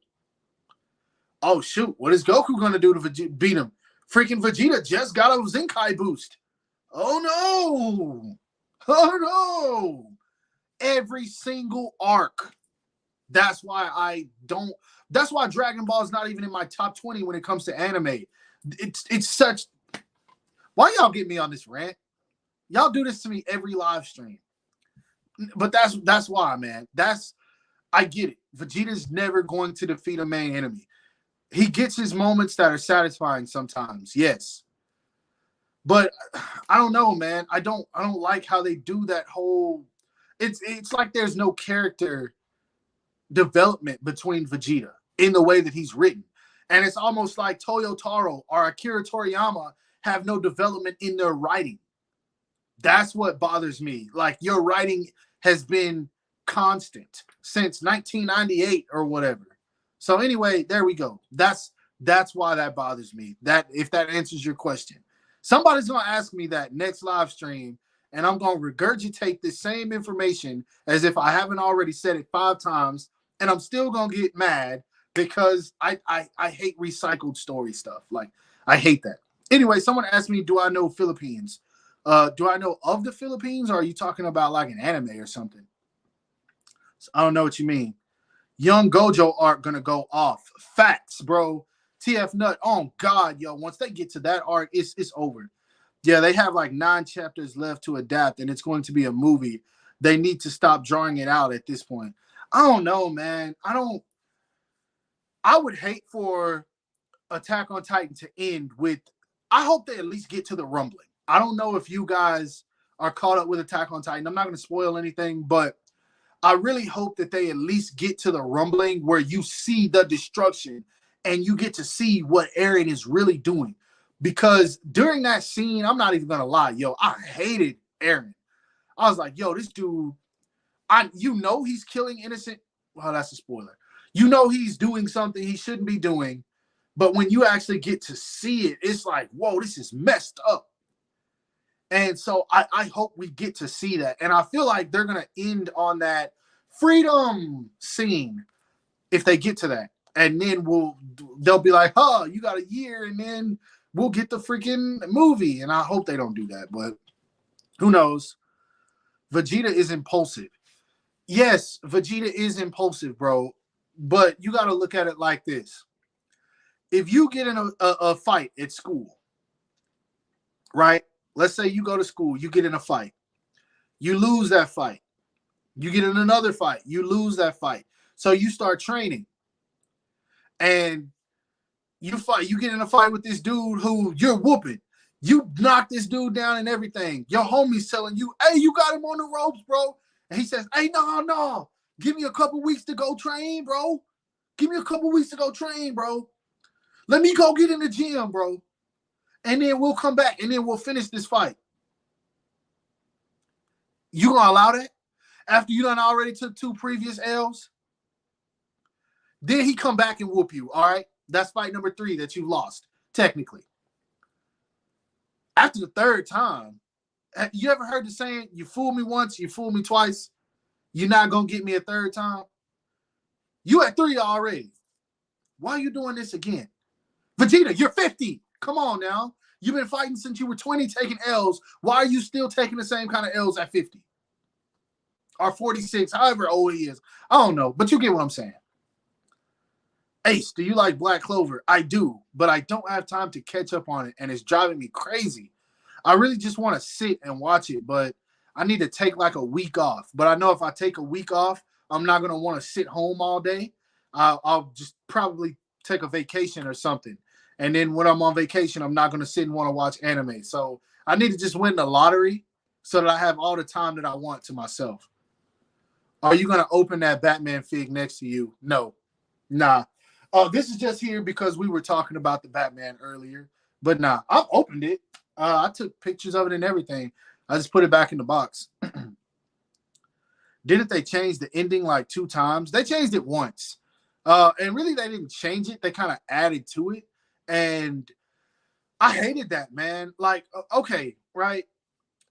Oh, shoot. What is Goku going to do to beat him? Freaking Vegeta just got a Zenkai boost. Oh, no. Oh, no. Every single arc. That's why Dragon Ball is not even in my top 20 when it comes to anime. It's such... Why y'all get me on this rant? Y'all do this to me every live stream. But that's why, man. I get it. Vegeta's never going to defeat a main enemy. He gets his moments that are satisfying sometimes, yes. But I don't know, man. I don't like how they do that whole... It's like there's no character development between Vegeta in the way that he's written. And it's almost like Toyo Taro or Akira Toriyama have no development in their writing. That's what bothers me. Like, your writing has been constant since 1998 or whatever. So anyway, there we go. That's why that bothers me. That if that answers your question. Somebody's going to ask me that next live stream, and I'm going to regurgitate the same information as if I haven't already said it 5 times, and I'm still going to get mad because I hate recycled story stuff. Like, I hate that. Anyway, someone asked me, do I know Philippines? Do I know of the Philippines, or are you talking about like an anime or something? So I don't know what you mean. Young Gojo arc gonna go off. Facts, bro. TF Nut. Oh God, yo. Once they get to that arc, it's over. Yeah, they have like 9 chapters left to adapt, and it's going to be a movie. They need to stop drawing it out at this point. I don't know, man. I would hate for Attack on Titan to end with. I hope they at least get to the rumbling. I don't know if you guys are caught up with Attack on Titan. I'm not going to spoil anything, but I really hope that they at least get to the rumbling where you see the destruction and you get to see what Eren is really doing. Because during that scene, I'm not even going to lie, yo, I hated Eren. I was like, yo, this dude, he's killing innocent. Well, that's a spoiler. You know he's doing something he shouldn't be doing. But when you actually get to see it, it's like, whoa, this is messed up. And so I hope we get to see that. And I feel like they're going to end on that freedom scene if they get to that. And then they'll be like, oh, you got a year, and then we'll get the freaking movie. And I hope they don't do that, but who knows? Vegeta is impulsive. Yes, Vegeta is impulsive, bro. But you got to look at it like this. If you get in a fight at school, right? Let's say you go to school, you get in a fight. You lose that fight. You get in another fight. You lose that fight. So you start training. And you fight. You get in a fight with this dude who you're whooping. You knock this dude down and everything. Your homie's telling you, hey, you got him on the ropes, bro. And he says, hey, no. Give me a couple weeks to go train, bro. Give me a couple weeks to go train, bro. Let me go get in the gym, bro. And then we'll come back and then we'll finish this fight. You gonna allow that? After you done already took 2 previous L's? Then he come back and whoop you, all right? That's fight number 3 that you lost, technically. After the 3rd time, you ever heard the saying, you fool me once, you fool me twice, you're not going to get me a 3rd time? You at 3 already. Why are you doing this again? Vegeta, you're 50. Come on now. You've been fighting since you were 20 taking L's. Why are you still taking the same kind of L's at 50? Or 46, however old he is. I don't know, but you get what I'm saying. Ace, do you like Black Clover? I do, but I don't have time to catch up on it, and it's driving me crazy. I really just want to sit and watch it, but I need to take like a week off. But I know if I take a week off, I'm not going to want to sit home all day. I'll just probably take a vacation or something. And then when I'm on vacation, I'm not going to sit and want to watch anime. So I need to just win the lottery so that I have all the time that I want to myself. Are you going to open that Batman fig next to you? No. Nah. This is just here because we were talking about the Batman earlier. But nah, I've opened it. I took pictures of it and everything. I just put it back in the box. Didn't they change the ending like 2 times? They changed it once. And really, they didn't change it. They kind of added to it. And I hated that, man. Like, okay, right?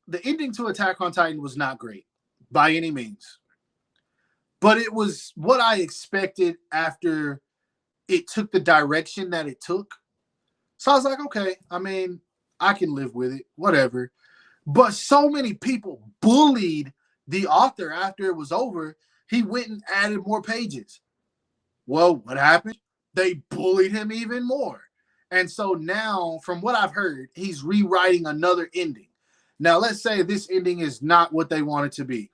The ending to Attack on Titan was not great by any means. But it was what I expected after it took the direction that it took. So I was like, okay, I mean, I can live with it, whatever. But so many people bullied the author after it was over. He went and added more pages. Well, what happened? They bullied him even more. And so now, from what I've heard, he's rewriting another ending. Now, let's say this ending is not what they want it to be.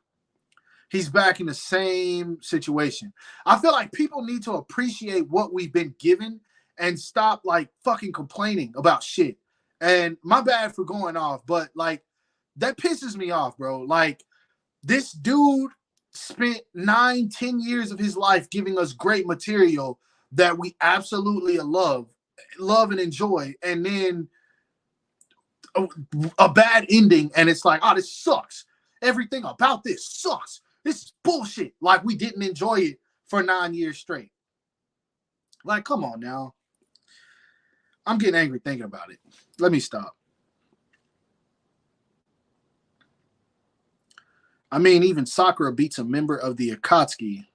He's back in the same situation. I feel like people need to appreciate what we've been given and stop like fucking complaining about shit. And my bad for going off, but like that pisses me off, bro. Like this dude spent 9-10 years of his life giving us great material that we absolutely love and enjoy. And then a bad ending. And it's like, oh, this sucks. Everything about this sucks. This is bullshit. Like we didn't enjoy it for 9 years straight. Like, come on now. I'm getting angry thinking about it. Let me stop. I mean, even Sakura beats a member of the Akatsuki.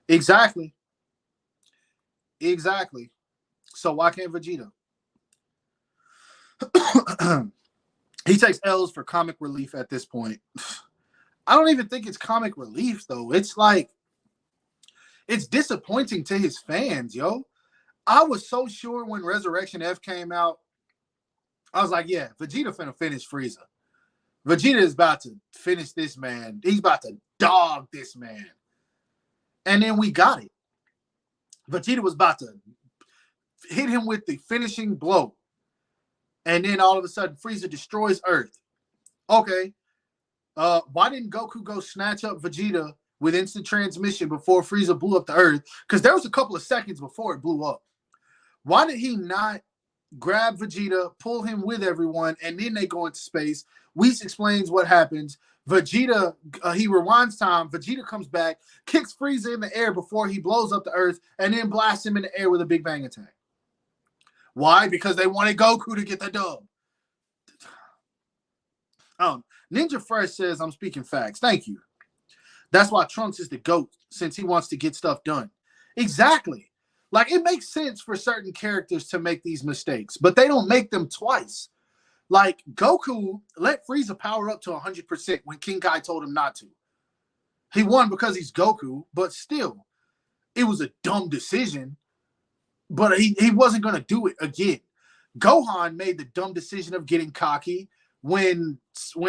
Exactly. So why can't Vegeta? He takes L's for comic relief at this point. I don't even think it's comic relief, though. It's like, it's disappointing to his fans, yo. I was so sure when Resurrection F came out, I was like, yeah, Vegeta finna finish Frieza. Vegeta is about to finish this man. He's about to dog this man. And then we got it. Vegeta was about to hit him with the finishing blow. And then all of a sudden, Frieza destroys Earth. Okay. Why didn't Goku go snatch up Vegeta with instant transmission before Frieza blew up the Earth? Because there was a couple of seconds before it blew up. Why did he not grab Vegeta, pull him with everyone, and then they go into space? Whis explains what happens. Vegeta, he rewinds time. Vegeta comes back, kicks Frieza in the air before he blows up the Earth, and then blasts him in the air with a Big Bang attack. Why? Because they wanted Goku to get the dub. Ninja Fresh says, I'm speaking facts. Thank you. That's why Trunks is the GOAT, since he wants to get stuff done. Exactly. Like, it makes sense for certain characters to make these mistakes, but they don't make them twice. Like, Goku let Frieza power up to 100% when King Kai told him not to. He won because he's Goku, but still, it was a dumb decision. But he wasn't going to do it again. Gohan made the dumb decision of getting cocky when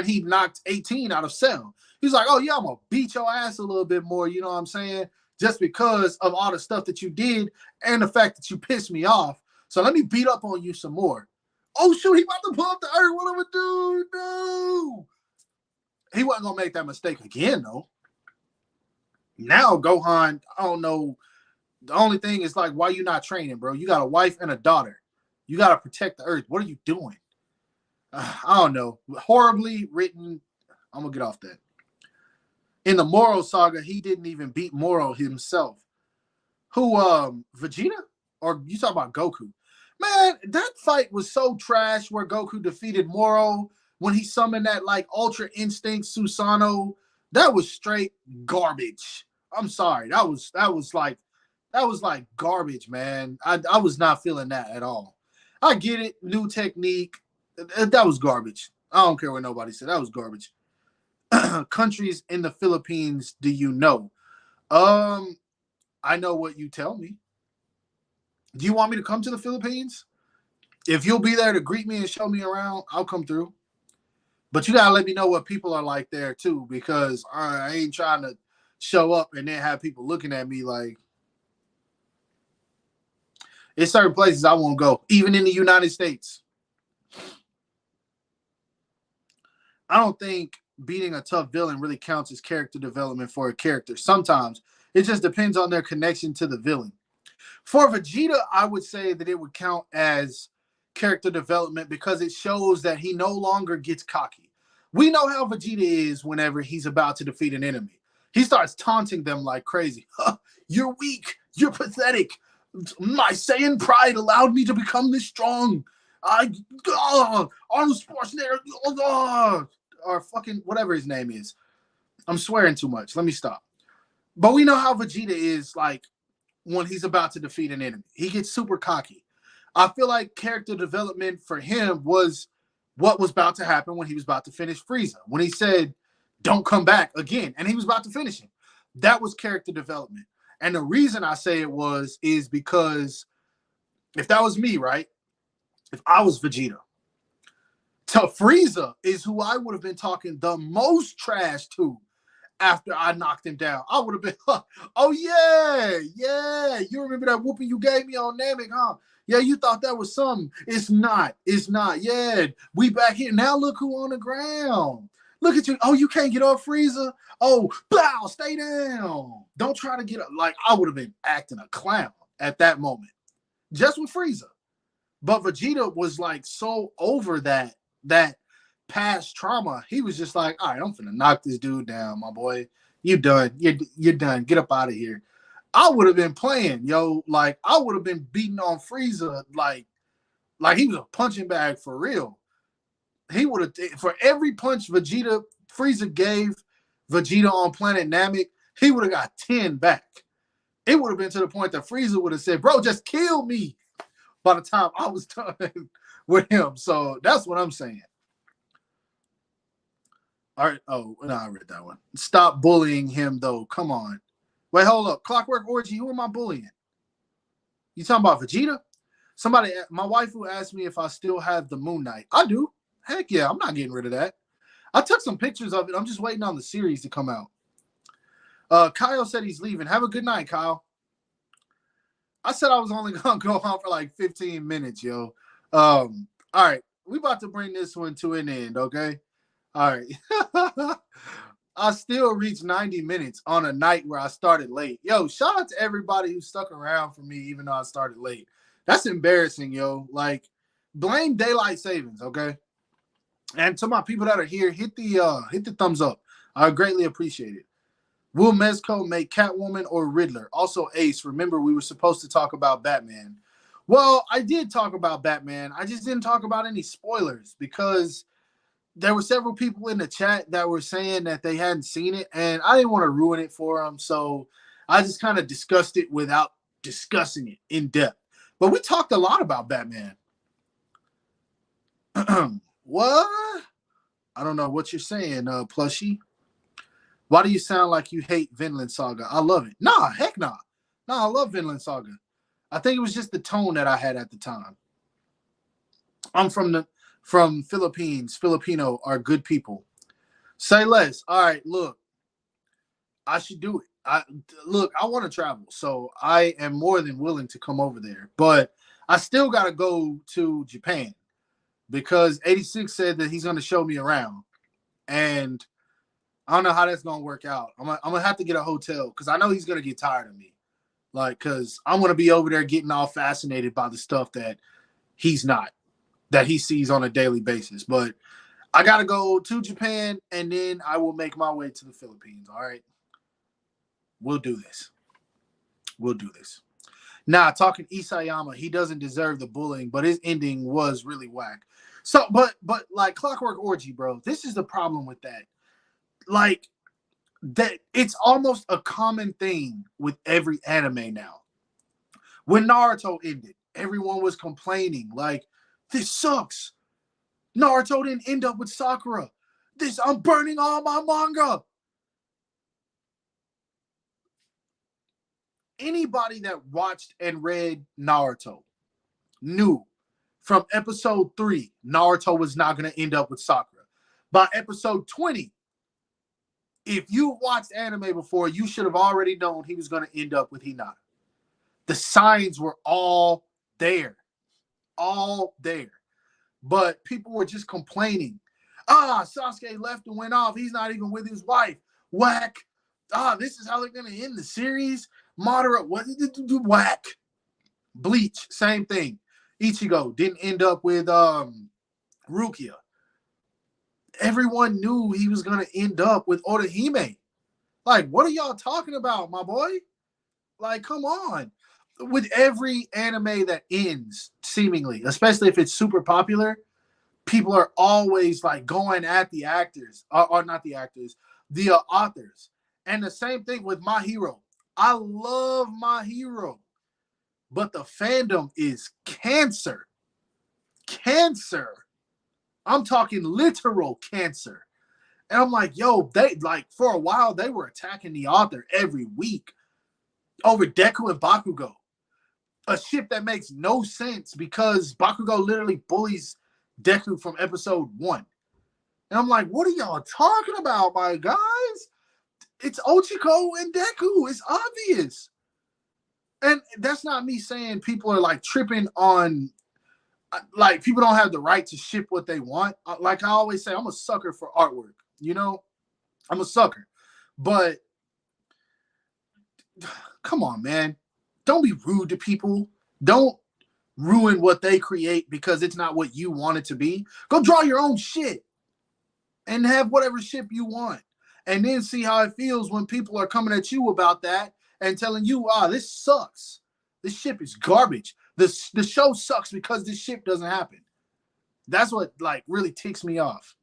he knocked 18 out of Cell. He's like, oh, yeah, I'm going to beat your ass a little bit more, you know what I'm saying? Just because of all the stuff that you did and the fact that you pissed me off. So let me beat up on you some more. Oh, shoot, he about to pull up the earth. What am I do? No. He wasn't going to make that mistake again, though. Now, Gohan, I don't know. The only thing is, like, why you not training, bro? You got a wife and a daughter. You got to protect the earth. What are you doing? I don't know. Horribly written. I'm going to get off that. In the Moro saga, he didn't even beat Moro himself. Who, Vegeta? Or you talking about Goku? Man, that fight was so trash where Goku defeated Moro when he summoned that, like, Ultra Instinct Susanoo. That was straight garbage. I'm sorry. That was like garbage, man. I was not feeling that at all. I get it. New technique. That was garbage. I don't care what nobody said. That was garbage. Countries in the Philippines do you know? I know what you tell me. Do you want me to come to the Philippines? If you'll be there to greet me and show me around, I'll come through. But you gotta let me know what people are like there too, because I ain't trying to show up and then have people looking at me like. There's certain places I won't go, even in the United States. I don't think beating a tough villain really counts as character development for a character. Sometimes it just depends on their connection to the villain. For Vegeta, I would say that it would count as character development because it shows that he no longer gets cocky. We know how Vegeta is whenever he's about to defeat an enemy. He starts taunting them like crazy. You're weak. You're pathetic. My Saiyan pride allowed me to become this strong. Arnold Schwarzenegger, or fucking whatever his name is. I'm swearing too much. Let me stop. But we know how Vegeta is like when he's about to defeat an enemy. He gets super cocky. I feel like character development for him was what was about to happen when he was about to finish Frieza. When he said, don't come back again, and he was about to finish him. That was character development. And the reason I say it is because if that was me, right? If I was Vegeta, to Frieza is who I would have been talking the most trash to after I knocked him down. I would have been, oh yeah. You remember that whooping you gave me on Namek, huh? Yeah, you thought that was something. It's not. Yeah, we back here. Now look who on the ground. Look at you. Oh, you can't get off Frieza? Oh, blow, stay down. Don't try to get up. Like, I would have been acting a clown at that moment. Just with Frieza. But Vegeta was like so over that past trauma. He was just like, all right, I'm finna knock this dude down, my boy. You done. You're done. Get up out of here. I would have been playing, yo. Like, I would have been beating on Frieza like he was a punching bag for real. He would have, for every punch Frieza gave Vegeta on planet Namek, he would have got 10 back. It would have been to the point that Frieza would have said, bro, just kill me by the time I was done with him. So that's what I'm saying. All right. Oh, no, I read that one. Stop bullying him, though. Come on. Wait, hold up. Clockwork Orgy, who am I bullying? You talking about Vegeta? Somebody, my wife who asked me if I still have the Moon Knight. I do. Heck yeah, I'm not getting rid of that. I took some pictures of it. I'm just waiting on the series to come out. Kyle said he's leaving. Have a good night, Kyle. I said I was only going to go on for like 15 minutes, yo. All right. We about to bring this one to an end, okay? All right. I still reached 90 minutes on a night where I started late. Yo, shout out to everybody who stuck around for me even though I started late. That's embarrassing, yo. Like, blame daylight savings, okay? And to my people that are here, hit the thumbs up. I greatly appreciate it. Will Mezco make Catwoman or Riddler? Also, Ace, remember we were supposed to talk about Batman. Well, I did talk about Batman. I just didn't talk about any spoilers because there were several people in the chat that were saying that they hadn't seen it, and I didn't want to ruin it for them. So I just kind of discussed it without discussing it in depth. But we talked a lot about Batman. What? I don't know what you're saying, Plushie. Why do you sound like you hate Vinland Saga? I love it. Nah, heck nah. Nah, I love Vinland Saga. I think it was just the tone that I had at the time. I'm from Philippines. Filipino are good people. Say less. All right, look, I should do it. I want to travel, so I am more than willing to come over there. But I still got to go to Japan because 86 said that he's going to show me around, and I don't know how that's going to work out. I'm gonna have to get a hotel because I know he's going to get tired of me, like because I'm going to be over there getting all fascinated by the stuff that he's not, that he sees on a daily basis. But I got to go to Japan, and then I will make my way to the Philippines. All right. We'll do this. We'll do this. Now, talking Isayama, he doesn't deserve the bullying, but his ending was really whack. So, but like Clockwork Orgy, bro, this is the problem with that. Like that, it's almost a common thing with every anime now. When Naruto ended, everyone was complaining, like, this sucks. Naruto didn't end up with Sakura. I'm burning all my manga. Anybody that watched and read Naruto knew from episode 3, Naruto was not going to end up with Sakura. By episode 20, if you watched anime before, you should have already known he was going to end up with Hinata. The signs were all there. All there. But people were just complaining. Sasuke left and went off. He's not even with his wife. Whack. This is how they're going to end the series. Moderate. What did it do? Whack. Bleach. Same thing. Ichigo didn't end up with Rukia. Everyone knew he was going to end up with Orihime. Like, what are y'all talking about, my boy? Like, come on. With every anime that ends, seemingly, especially if it's super popular, people are always like going at the actors, or not the actors, the authors. And the same thing with My Hero. I love My Hero, but the fandom is cancer. Cancer. I'm talking literal cancer. And I'm like, yo, they like for a while they were attacking the author every week over Deku and Bakugo. A ship that makes no sense because Bakugo literally bullies Deku from episode 1. And I'm like, what are y'all talking about, my guys? It's Ochiko and Deku. It's obvious. And that's not me saying people are like tripping on, like people don't have the right to ship what they want. Like I always say, I'm a sucker for artwork. You know, I'm a sucker. But come on, man. Don't be rude to people. Don't ruin what they create because it's not what you want it to be. Go draw your own shit and have whatever ship you want. And then see how it feels when people are coming at you about that and telling you, this sucks. This ship is garbage. The show sucks because this ship doesn't happen. That's what like really ticks me off.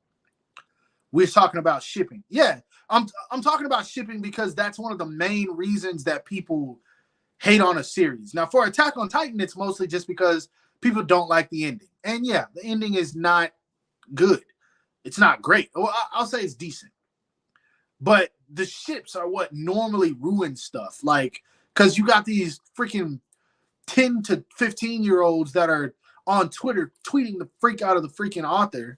We're talking about shipping. Yeah, I'm talking about shipping because that's one of the main reasons that people hate on a series. Now, for Attack on Titan, it's mostly just because people don't like the ending. And yeah, the ending is not good. It's not great. Well, I'll say it's decent. But the ships are what normally ruin stuff. Like, because you got these freaking 10 to 15-year-olds that are on Twitter tweeting the freak out of the freaking author.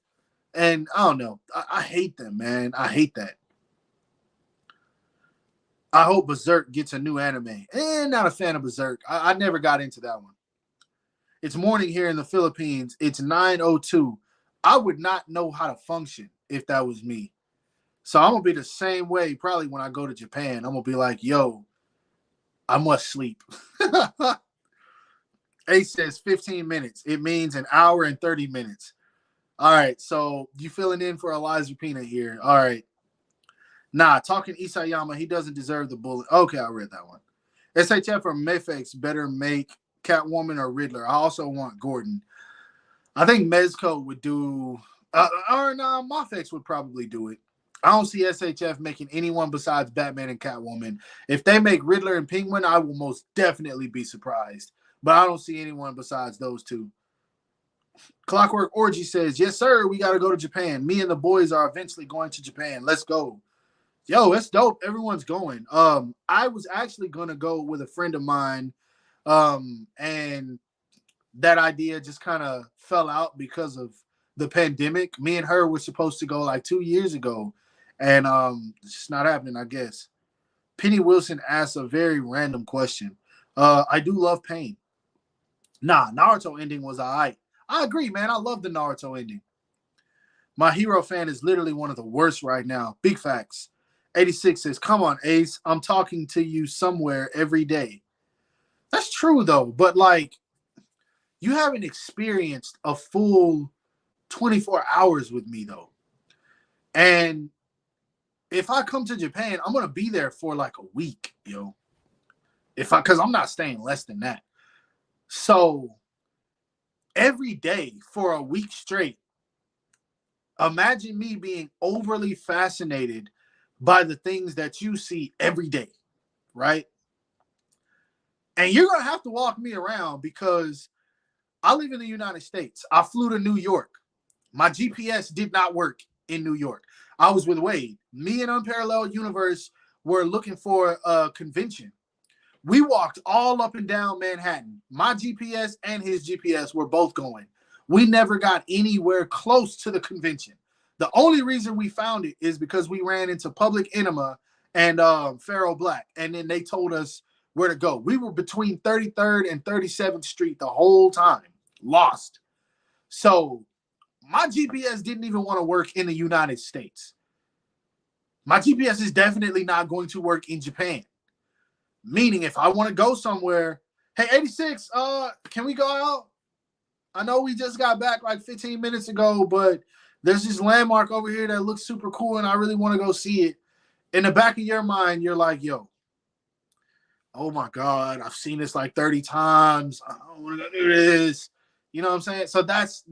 And I don't know. I hate them, man. I hate that. I hope Berserk gets a new anime. Not a fan of Berserk. I never got into that one. It's morning here in the Philippines. It's 9:02. I would not know how to function if that was me. So I'm going to be the same way probably when I go to Japan. I'm going to be like, yo, I must sleep. Ace says 15 minutes. It means an hour and 30 minutes. All right, so you filling in for Eliza Pina here. All right. Nah, talking Isayama, he doesn't deserve the bullet. Okay, I read that one. SHF or Mefex better make Catwoman or Riddler. I also want Gordon. I think Mezco would do, Mafex would probably do it. I don't see SHF making anyone besides Batman and Catwoman. If they make Riddler and Penguin, I will most definitely be surprised. But I don't see anyone besides those two. Clockwork Orgy says, yes, sir, we got to go to Japan. Me and the boys are eventually going to Japan. Let's go. Yo, that's dope. Everyone's going. I was actually going to go with a friend of mine, and that idea just kind of fell out because of the pandemic. Me and her were supposed to go like 2 years ago, and it's just not happening, I guess. Penny Wilson asks a very random question. I do love pain. Nah, Naruto ending was all right. I agree, man. I love the Naruto ending. My hero fan is literally one of the worst right now. Big facts. 86 says, come on, Ace. I'm talking to you somewhere every day. That's true, though. But, like, you haven't experienced a full 24 hours with me, though. And if I come to Japan, I'm going to be there for, like, a week, yo. Because I'm not staying less than that. So, every day for a week straight, imagine me being overly fascinated by the things that you see every day, right? And you're going to have to walk me around because I live in the United States. I flew to New York. My GPS did not work in New York. I was with Wade. Me and Unparalleled Universe were looking for a convention. We walked all up and down Manhattan. My GPS and his GPS were both going. We never got anywhere close to the convention. The only reason we found it is because we ran into Public Enema and Pharaoh Black, and then they told us where to go. We were between 33rd and 37th Street the whole time, lost. So my GPS didn't even want to work in the United States. My GPS is definitely not going to work in Japan. Meaning, if I want to go somewhere, hey, 86, can we go out? I know we just got back like 15 minutes ago, but there's this landmark over here that looks super cool, and I really want to go see it. In the back of your mind, you're like, yo, oh my God, I've seen this like 30 times. I don't want to go do this. You know what I'm saying? So that's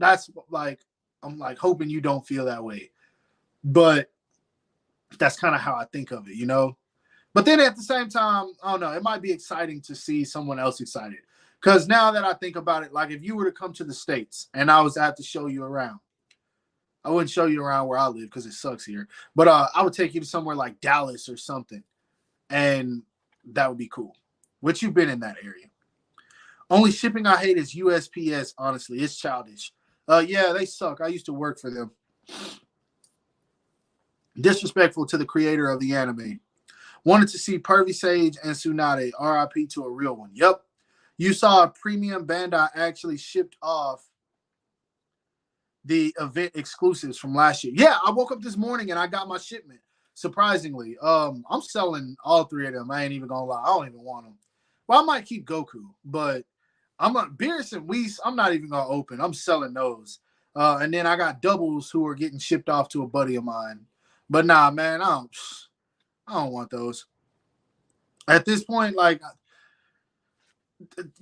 like, I'm like hoping you don't feel that way. But that's kind of how I think of it, you know? But then at the same time, I don't know, it might be exciting to see someone else excited. Because now that I think about it, like if you were to come to the States and I was to have to show you around, I wouldn't show you around where I live because it sucks here. But I would take you to somewhere like Dallas or something. And that would be cool. Which you've been in that area. Only shipping I hate is USPS, honestly. It's childish. Yeah, they suck. I used to work for them. Disrespectful to the creator of the anime. Wanted to see Pervy Sage and Tsunade. RIP to a real one. Yep. You saw a premium Bandai actually shipped off the event exclusives from last year. Yeah, I woke up this morning and I got my shipment. Surprisingly. I'm selling all three of them. I ain't even gonna lie. I don't even want them. Well, I might keep Goku, but I'm on Beerus and Whis. I'm not even gonna open. I'm selling those. And then I got doubles who are getting shipped off to a buddy of mine. But nah, man, I don't want those. At this point, like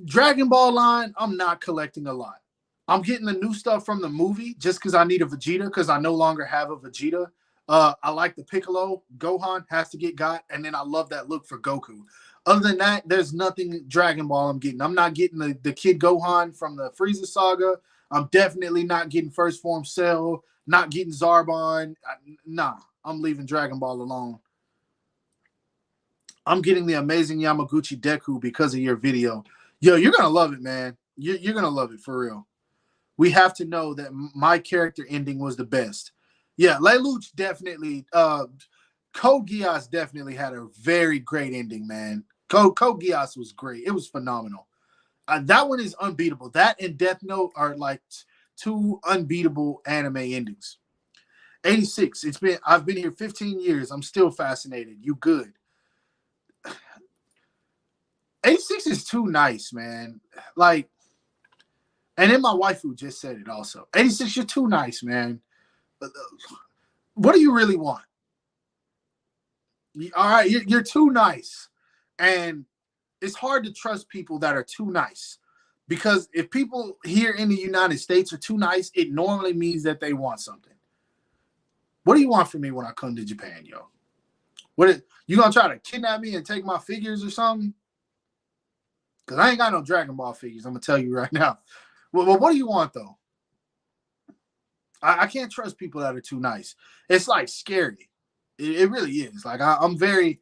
Dragon Ball line, I'm not collecting a lot. I'm getting the new stuff from the movie just because I need a Vegeta because I no longer have a Vegeta. I like the Piccolo. Gohan has to get got, and then I love that look for Goku. Other than that, there's nothing Dragon Ball I'm getting. I'm not getting the Kid Gohan from the Frieza saga. I'm definitely not getting First Form Cell. Not getting Zarbon. Nah, I'm leaving Dragon Ball alone. I'm getting the amazing Yamaguchi Deku because of your video. Yo, you're going to love it, man. You're going to love it for real. We have to know that my character ending was the best. Yeah, Lelouch definitely, Code Geass definitely had a very great ending, man. Code Geass was great. It was phenomenal. That one is unbeatable. That and Death Note are like two unbeatable anime endings. 86. I've been here 15 years. I'm still fascinated. You good. 86 is too nice, man. Like, and then my waifu just said it also. 86, you're too nice, man. What do you really want? All right, you're too nice. And it's hard to trust people that are too nice. Because if people here in the United States are too nice, it normally means that they want something. What do you want from me when I come to Japan, yo? You gonna try to kidnap me and take my figures or something? Because I ain't got no Dragon Ball figures, I'm gonna tell you right now. Well, what do you want though? I can't trust people that are too nice. It's like scary. It really is. Like I'm very.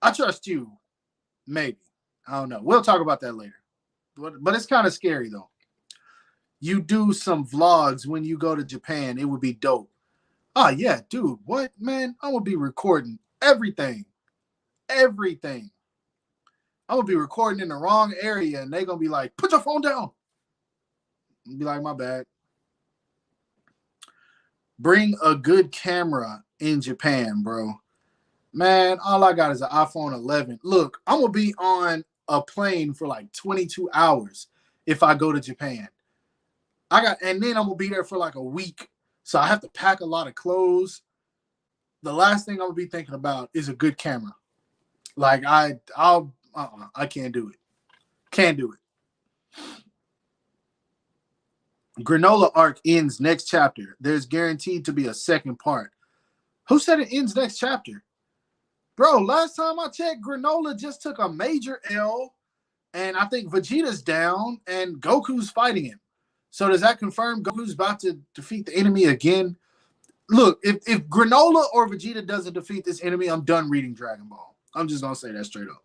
I trust you, maybe. I don't know. We'll talk about that later. But it's kind of scary though. You do some vlogs when you go to Japan. It would be dope. Oh yeah, dude. What, man? I'm gonna be recording everything. Everything. I'm gonna be recording in the wrong area, and they're gonna be like, "Put your phone down." Be like, "My bad." Bring a good camera in Japan, bro. Man, all I got is an iPhone 11. Look, I'm gonna be on a plane for like 22 hours if I go to Japan. And then I'm gonna be there for like a week, so I have to pack a lot of clothes. The last thing I'm gonna be thinking about is a good camera. Like I can't do it. Can't do it. Granola arc ends next chapter. There's guaranteed to be a second part. Who said it ends next chapter? Bro, last time I checked, Granola just took a major L, and I think Vegeta's down, and Goku's fighting him. So does that confirm Goku's about to defeat the enemy again? Look, if Granola or Vegeta doesn't defeat this enemy, I'm done reading Dragon Ball. I'm just going to say that straight up.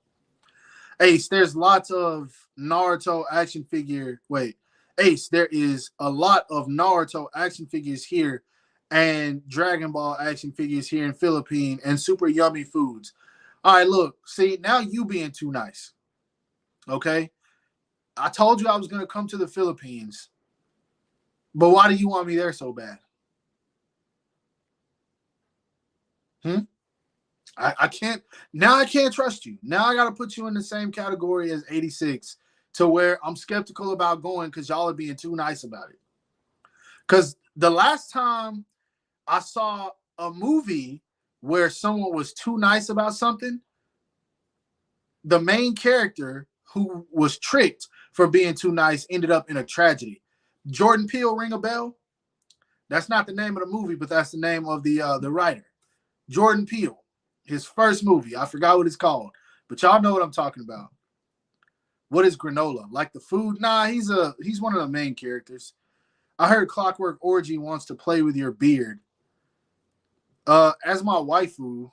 Ace, there's lots of Naruto action figure. Wait, Ace, there is a lot of Naruto action figures here and Dragon Ball action figures here in Philippines and super yummy foods. All right, look, see, now you being too nice. Okay? I told you I was going to come to the Philippines, but why do you want me there so bad? I can't. Now I can't trust you. Now I got to put you in the same category as 86 to where I'm skeptical about going because y'all are being too nice about it. Because the last time I saw a movie where someone was too nice about something, the main character who was tricked for being too nice ended up in a tragedy. Jordan Peele, ring a bell? That's not the name of the movie, but that's the name of the writer. Jordan Peele. His first movie. I forgot what it's called. But y'all know what I'm talking about. What is Granola? Like the food? Nah, he's one of the main characters. I heard Clockwork Orgy wants to play with your beard. As my waifu,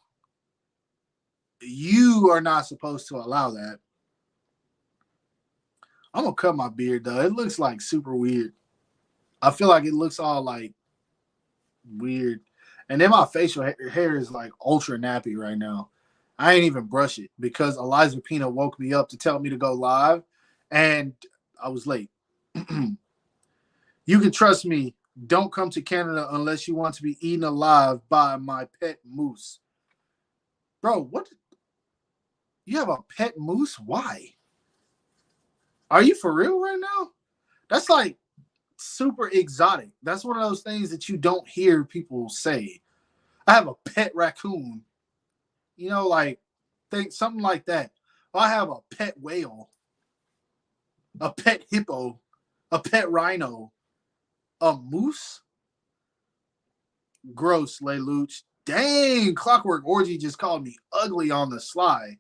you are not supposed to allow that. I'm gonna cut my beard though. It looks like super weird. I feel like it looks all like weird. And then my facial hair is like ultra nappy right now. I ain't even brush it because Eliza Pina woke me up to tell me to go live, and I was late. You can trust me. Don't come to Canada unless you want to be eaten alive by my pet moose. Bro, what? You have a pet moose? Why? Are you for real right now? That's like super exotic. That's one of those things that you don't hear people say. I have a pet raccoon. You know, like think something like that. I have a pet whale, a pet hippo, a pet rhino, a moose. Gross, Lelouch. Dang, Clockwork Orgy just called me ugly on the sly.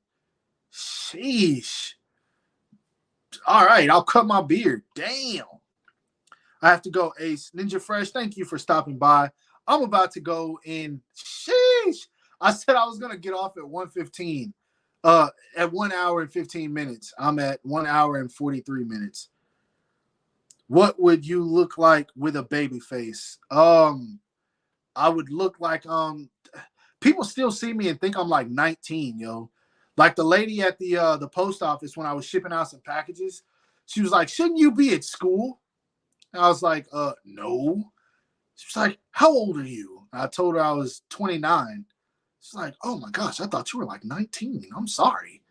Sheesh. All right, I'll cut my beard. Damn. I have to go, Ace. Ninja Fresh, thank you for stopping by. I'm about to go in. Sheesh. I said I was going to get off at 1:15. At 1 hour and 15 minutes. I'm at 1 hour and 43 minutes. What would you look like with a baby face? I would look like people still see me and think I'm like 19, yo. Like the lady at the post office when I was shipping out some packages, she was like, "Shouldn't you be at school?" And I was like, no. She was like, "How old are you?" And I told her I was 29. She's like, "Oh my gosh, I thought you were like 19. I'm sorry."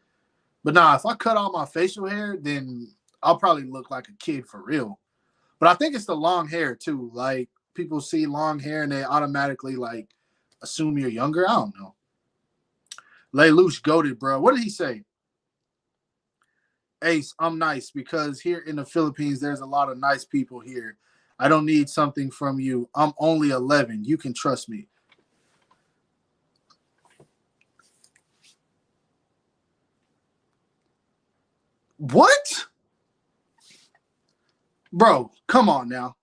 But nah, if I cut all my facial hair, then I'll probably look like a kid for real. But I think it's the long hair too. Like people see long hair and they automatically like assume you're younger. I don't know. Lelouch goated, bro. What did he say? Ace, I'm nice because here in the Philippines, there's a lot of nice people here. I don't need something from you. I'm only 11. You can trust me. What? Bro, come on now.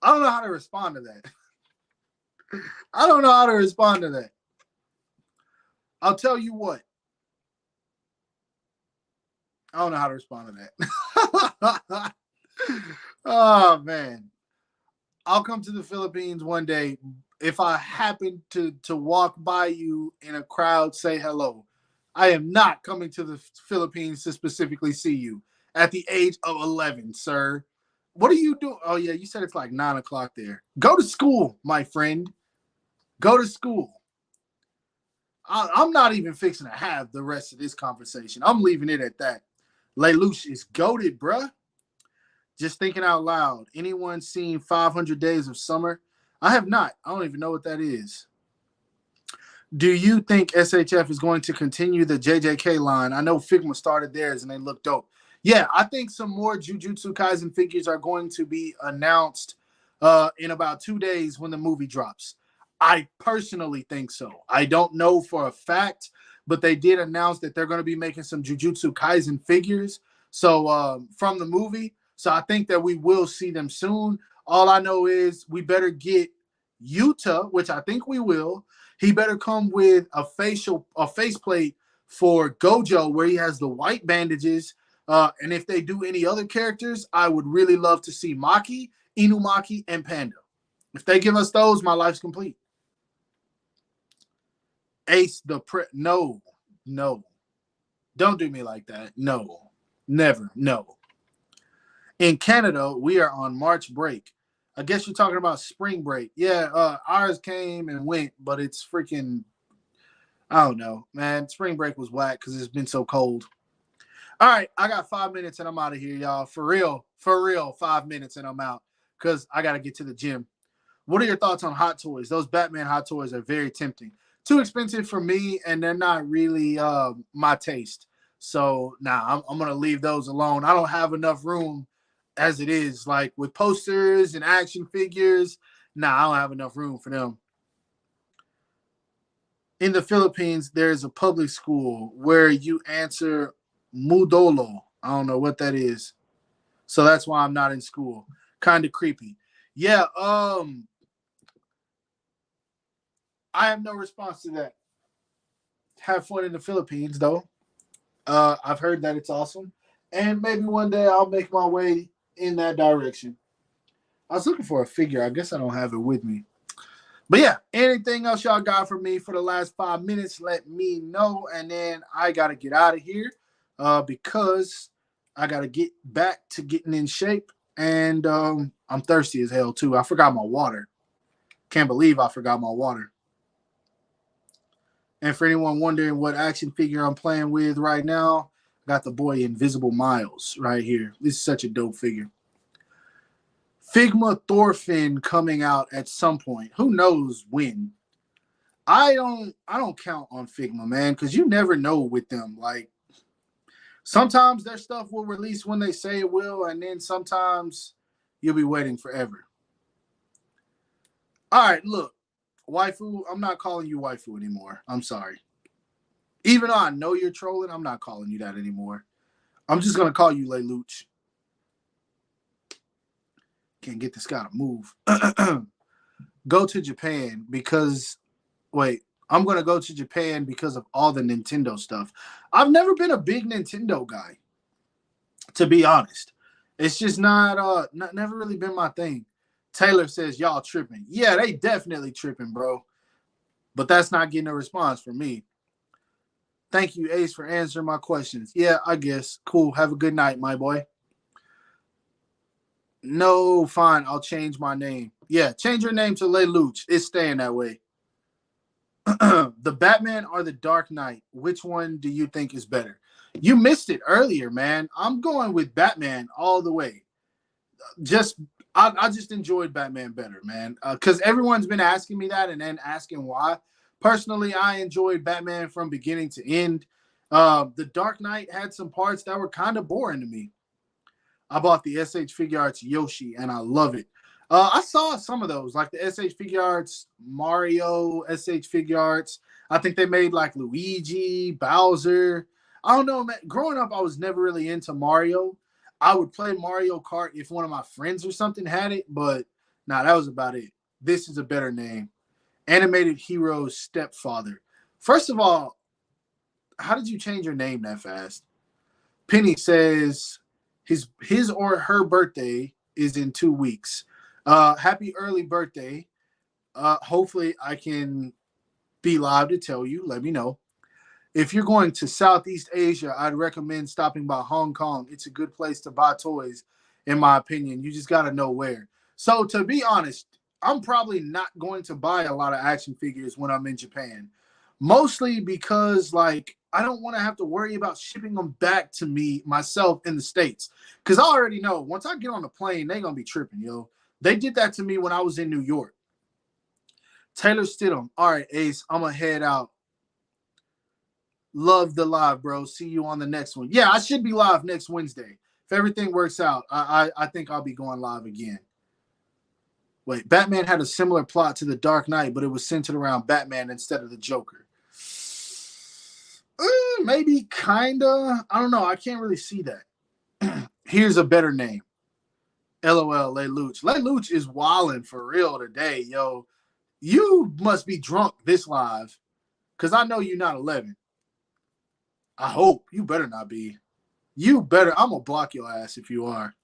I don't know how to respond to that. I don't know how to respond to that. I'll tell you what. I don't know how to respond to that. Oh man. I'll come to the Philippines one day. If I happen to walk by you in a crowd, say hello. I am not coming to the Philippines to specifically see you at the age of 11, sir. What are you doing? Oh, yeah, you said it's like 9 o'clock there. Go to school, my friend. Go to school. I'm not even fixing to have the rest of this conversation. I'm leaving it at that. Lelouch is goated, bruh. Just thinking out loud. Anyone seen 500 Days of Summer? I have not. I don't even know what that is. Do you think SHF is going to continue the JJK line? I know Figma started theirs and they look dope. Yeah, I think some more Jujutsu Kaisen figures are going to be announced in about 2 days when the movie drops. I personally think so. I don't know for a fact, but they did announce that they're going to be making some Jujutsu Kaisen figures. So from the movie. So I think that we will see them soon. All I know is we better get Yuta, which I think we will. He better come with a faceplate for Gojo where he has the white bandages. And if they do any other characters, I would really love to see Maki, Inumaki, and Panda. If they give us those, my life's complete. Ace no. Don't do me like that. No. Never. No. In Canada, we are on March break. I guess you're talking about spring break. Yeah, ours came and went, but it's freaking, I don't know, man. Spring break was whack because it's been so cold. All right, I got 5 minutes and I'm out of here, y'all. For real, 5 minutes and I'm out because I got to get to the gym. What are your thoughts on hot toys? Those Batman hot toys are very tempting. Too expensive for me, and they're not really my taste. So, I'm going to leave those alone. I don't have enough room as it is, like with posters and action figures. I don't have enough room for them. In the Philippines, there's a public school where you answer Mudolo. I don't know what that is. So that's why I'm not in school. Kind of creepy. Yeah, I have no response to that. Have fun in the Philippines, though. I've heard that it's awesome. And maybe one day I'll make my way in that direction. I was looking for a figure. I guess I don't have it with me. But yeah, anything else y'all got for me for the last 5 minutes, let me know. And then I got to get out of here because I got to get back to getting in shape. And I'm thirsty as hell, too. I forgot my water. Can't believe I forgot my water. And for anyone wondering what action figure I'm playing with right now, I got the boy Invisible Miles right here. This is such a dope figure. Figma Thorfinn coming out at some point. Who knows when? I don't count on Figma, man, because you never know with them. Like sometimes their stuff will release when they say it will, and then sometimes you'll be waiting forever. All right, look, waifu, I'm not calling you waifu anymore. I'm sorry. Even though I know you're trolling, I'm not calling you that anymore. I'm just gonna call you Lelouch. Can't get this guy to move. Go to Japan because I'm going to go to Japan because of all the Nintendo stuff. I've never been a big Nintendo guy, to be honest. It's just never really been my thing. Taylor says, y'all tripping. Yeah, they definitely tripping, bro. But that's not getting a response from me. Thank you, Ace, for answering my questions. Yeah, I guess. Cool. Have a good night, my boy. No, fine. I'll change my name. Yeah, change your name to Lelouch. It's staying that way. The Batman or the Dark Knight? Which one do you think is better? You missed it earlier, man. I'm going with Batman all the way. I just enjoyed Batman better, man. Because everyone's been asking me that and then asking why. Personally, I enjoyed Batman from beginning to end. The Dark Knight had some parts that were kind of boring to me. I bought the SH Figure Arts Yoshi, and I love it. I saw some of those, like the SH Figure Arts Mario, SH Figure Arts. I think they made like Luigi, Bowser. I don't know, man. Growing up, I was never really into Mario. I would play Mario Kart if one of my friends or something had it, but Nah, that was about it. This is a better name. Animated Hero's Stepfather. First of all, how did you change your name that fast? Penny says his or her birthday is in 2 weeks. Happy early birthday. Hopefully I can be live to tell you. Let me know. If you're going to Southeast Asia, I'd recommend stopping by Hong Kong. It's a good place to buy toys, in my opinion. You just got to know where. So to be honest, I'm probably not going to buy a lot of action figures when I'm in Japan. Mostly because, like, I don't want to have to worry about shipping them back to me myself in the States. Because I already know once I get on the plane, they're going to be tripping, yo. They did that to me when I was in New York. Taylor Stidham. All right, Ace, I'm going to head out. Love the live, bro. See you on the next one. Yeah, I should be live next Wednesday. If everything works out, I think I'll be going live again. Wait, Batman had a similar plot to The Dark Knight, but it was centered around Batman instead of the Joker. Maybe, kinda. I don't know. I can't really see that. Here's a better name. LOL, Lelouch. Lelouch is wilding for real today, yo. You must be drunk this live, because I know you're not 11. I hope. You better not be. You better. I'm going to block your ass if you are.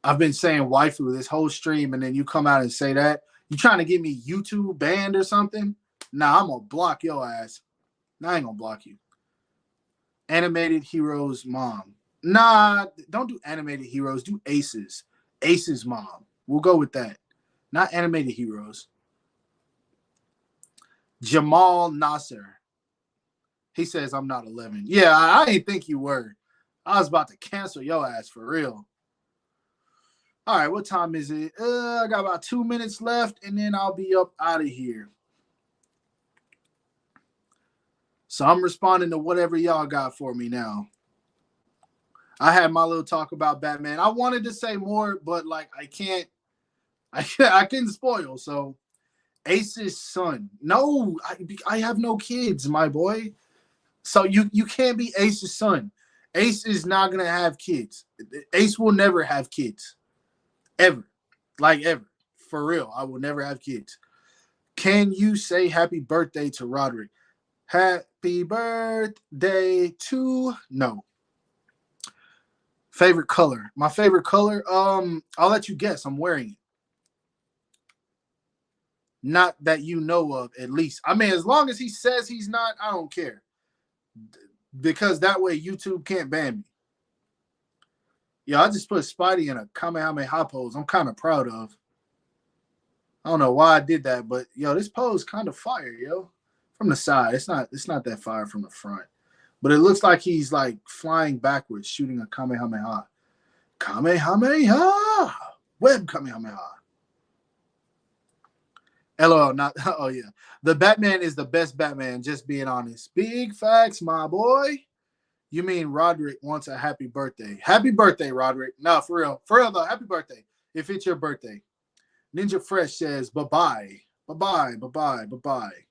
I've been saying waifu this whole stream, and then you come out and say that. You trying to get me YouTube banned or something? Nah, I'm going to block your ass. Nah, I ain't going to block you. Animated Heroes mom. Nah, don't do Animated Heroes. Do Aces. Aces mom. We'll go with that. Not Animated Heroes. Jamal Nasser. He says, I'm not 11. Yeah, I didn't think you were. I was about to cancel your ass for real. All right, what time is it? I got about 2 minutes left, and then I'll be up out of here. So I'm responding to whatever y'all got for me now. I had my little talk about Batman. I wanted to say more, but like I couldn't spoil. So Ace's son. No, I have no kids, my boy. So you can't be Ace's son. Ace is not gonna have kids. Ace will never have kids. Ever. Like ever. For real. I will never have kids. Can you say happy birthday to Roderick? Happy birthday to no. Favorite color. My favorite color, I'll let you guess. I'm wearing it. Not that you know of, at least. I mean, as long as he says he's not, I don't care. Because that way YouTube can't ban me. Yeah, I just put Spidey in a Kamehameha pose I'm kind of proud of. I don't know why I did that, but yo, this pose kind of fire, yo. From the side. It's not that fire from the front. But it looks like he's like flying backwards, shooting a Kamehameha. Kamehameha! Web Kamehameha. LOL, not, oh yeah. The Batman is the best Batman, just being honest. Big facts, my boy. You mean Roderick wants a happy birthday. Happy birthday, Roderick. No, for real. For real, though, happy birthday. If it's your birthday. Ninja Fresh says, bye-bye. Bye-bye, bye-bye, bye-bye.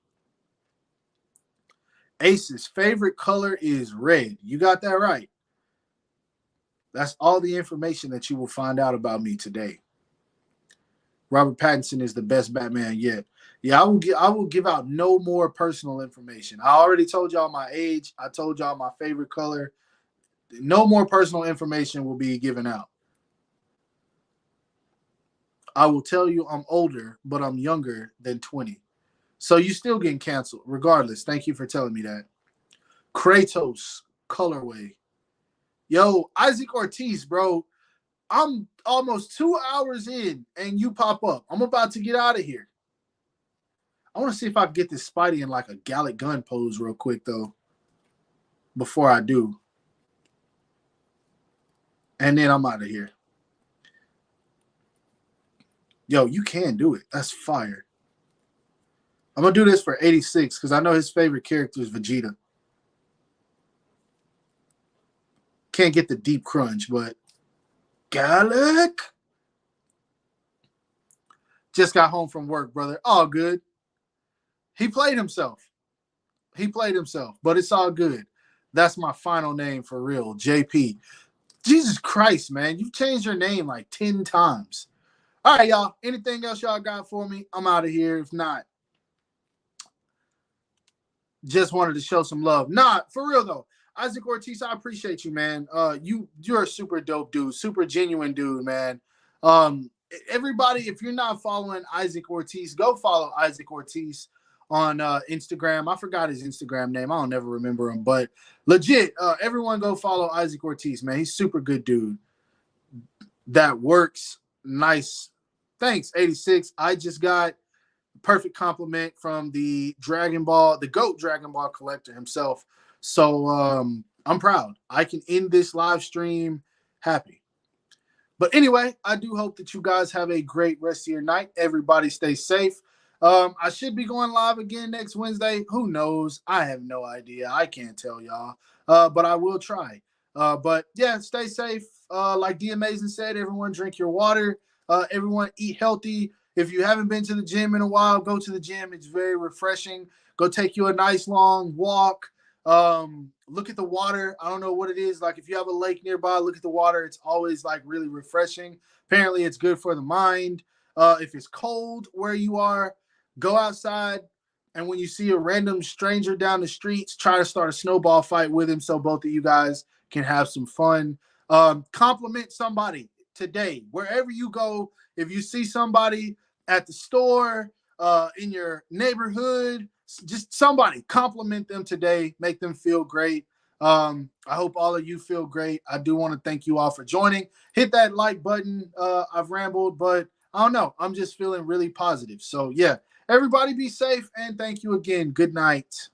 Ace's favorite color is red. You got that right. That's all the information that you will find out about me today. Robert Pattinson is the best Batman yet. Yeah, I will give out no more personal information. I already told y'all my age. I told y'all my favorite color. No more personal information will be given out. I will tell you I'm older, but I'm younger than 20. So you still getting canceled, regardless. Thank you for telling me that. Kratos colorway. Yo, Isaac Ortiz, bro. I'm almost 2 hours in, and you pop up. I'm about to get out of here. I want to see if I can get this Spidey in like a Gallic gun pose real quick, though, before I do. And then I'm out of here. Yo, you can do it. That's fire. I'm going to do this for 86 because I know his favorite character is Vegeta. Can't get the deep crunch, but Gallic. Just got home from work, brother. All good. He played himself. He played himself, but it's all good. That's my final name for real, JP. Jesus Christ, man. You've changed your name like 10 times. All right, y'all. Anything else y'all got for me? I'm out of here. If not, just wanted to show some love. Nah, for real though. Isaac Ortiz, I appreciate you, man. You're a super dope dude, super genuine dude, man. Everybody, if you're not following Isaac Ortiz, go follow Isaac Ortiz on Instagram. I forgot his Instagram name. I don't never remember him, but legit, everyone go follow Isaac Ortiz, man. He's super good dude. That works. Nice. Thanks, 86. I just got perfect compliment from the Dragon Ball, the GOAT Dragon Ball collector himself. So I'm proud. I can end this live stream happy. But anyway, I do hope that you guys have a great rest of your night. Everybody stay safe. I should be going live again next Wednesday. Who knows? I have no idea. I can't tell y'all. But I will try. But yeah, stay safe. Like D Amazing said, everyone drink your water. Everyone eat healthy. If you haven't been to the gym in a while, go to the gym. It's very refreshing. Go take you a nice long walk. Look at the water. I don't know what it is. Like if you have a lake nearby, look at the water. It's always like really refreshing. Apparently it's good for the mind. If it's cold where you are, go outside. And when you see a random stranger down the streets, try to start a snowball fight with him so both of you guys can have some fun. Compliment somebody today. Wherever you go, if you see somebody at the store, in your neighborhood, just somebody compliment them today, make them feel great. I hope all of you feel great. I do want to thank you all for joining. Hit that like button. I've rambled, but I don't know. I'm just feeling really positive. So yeah, everybody be safe and thank you again. Good night.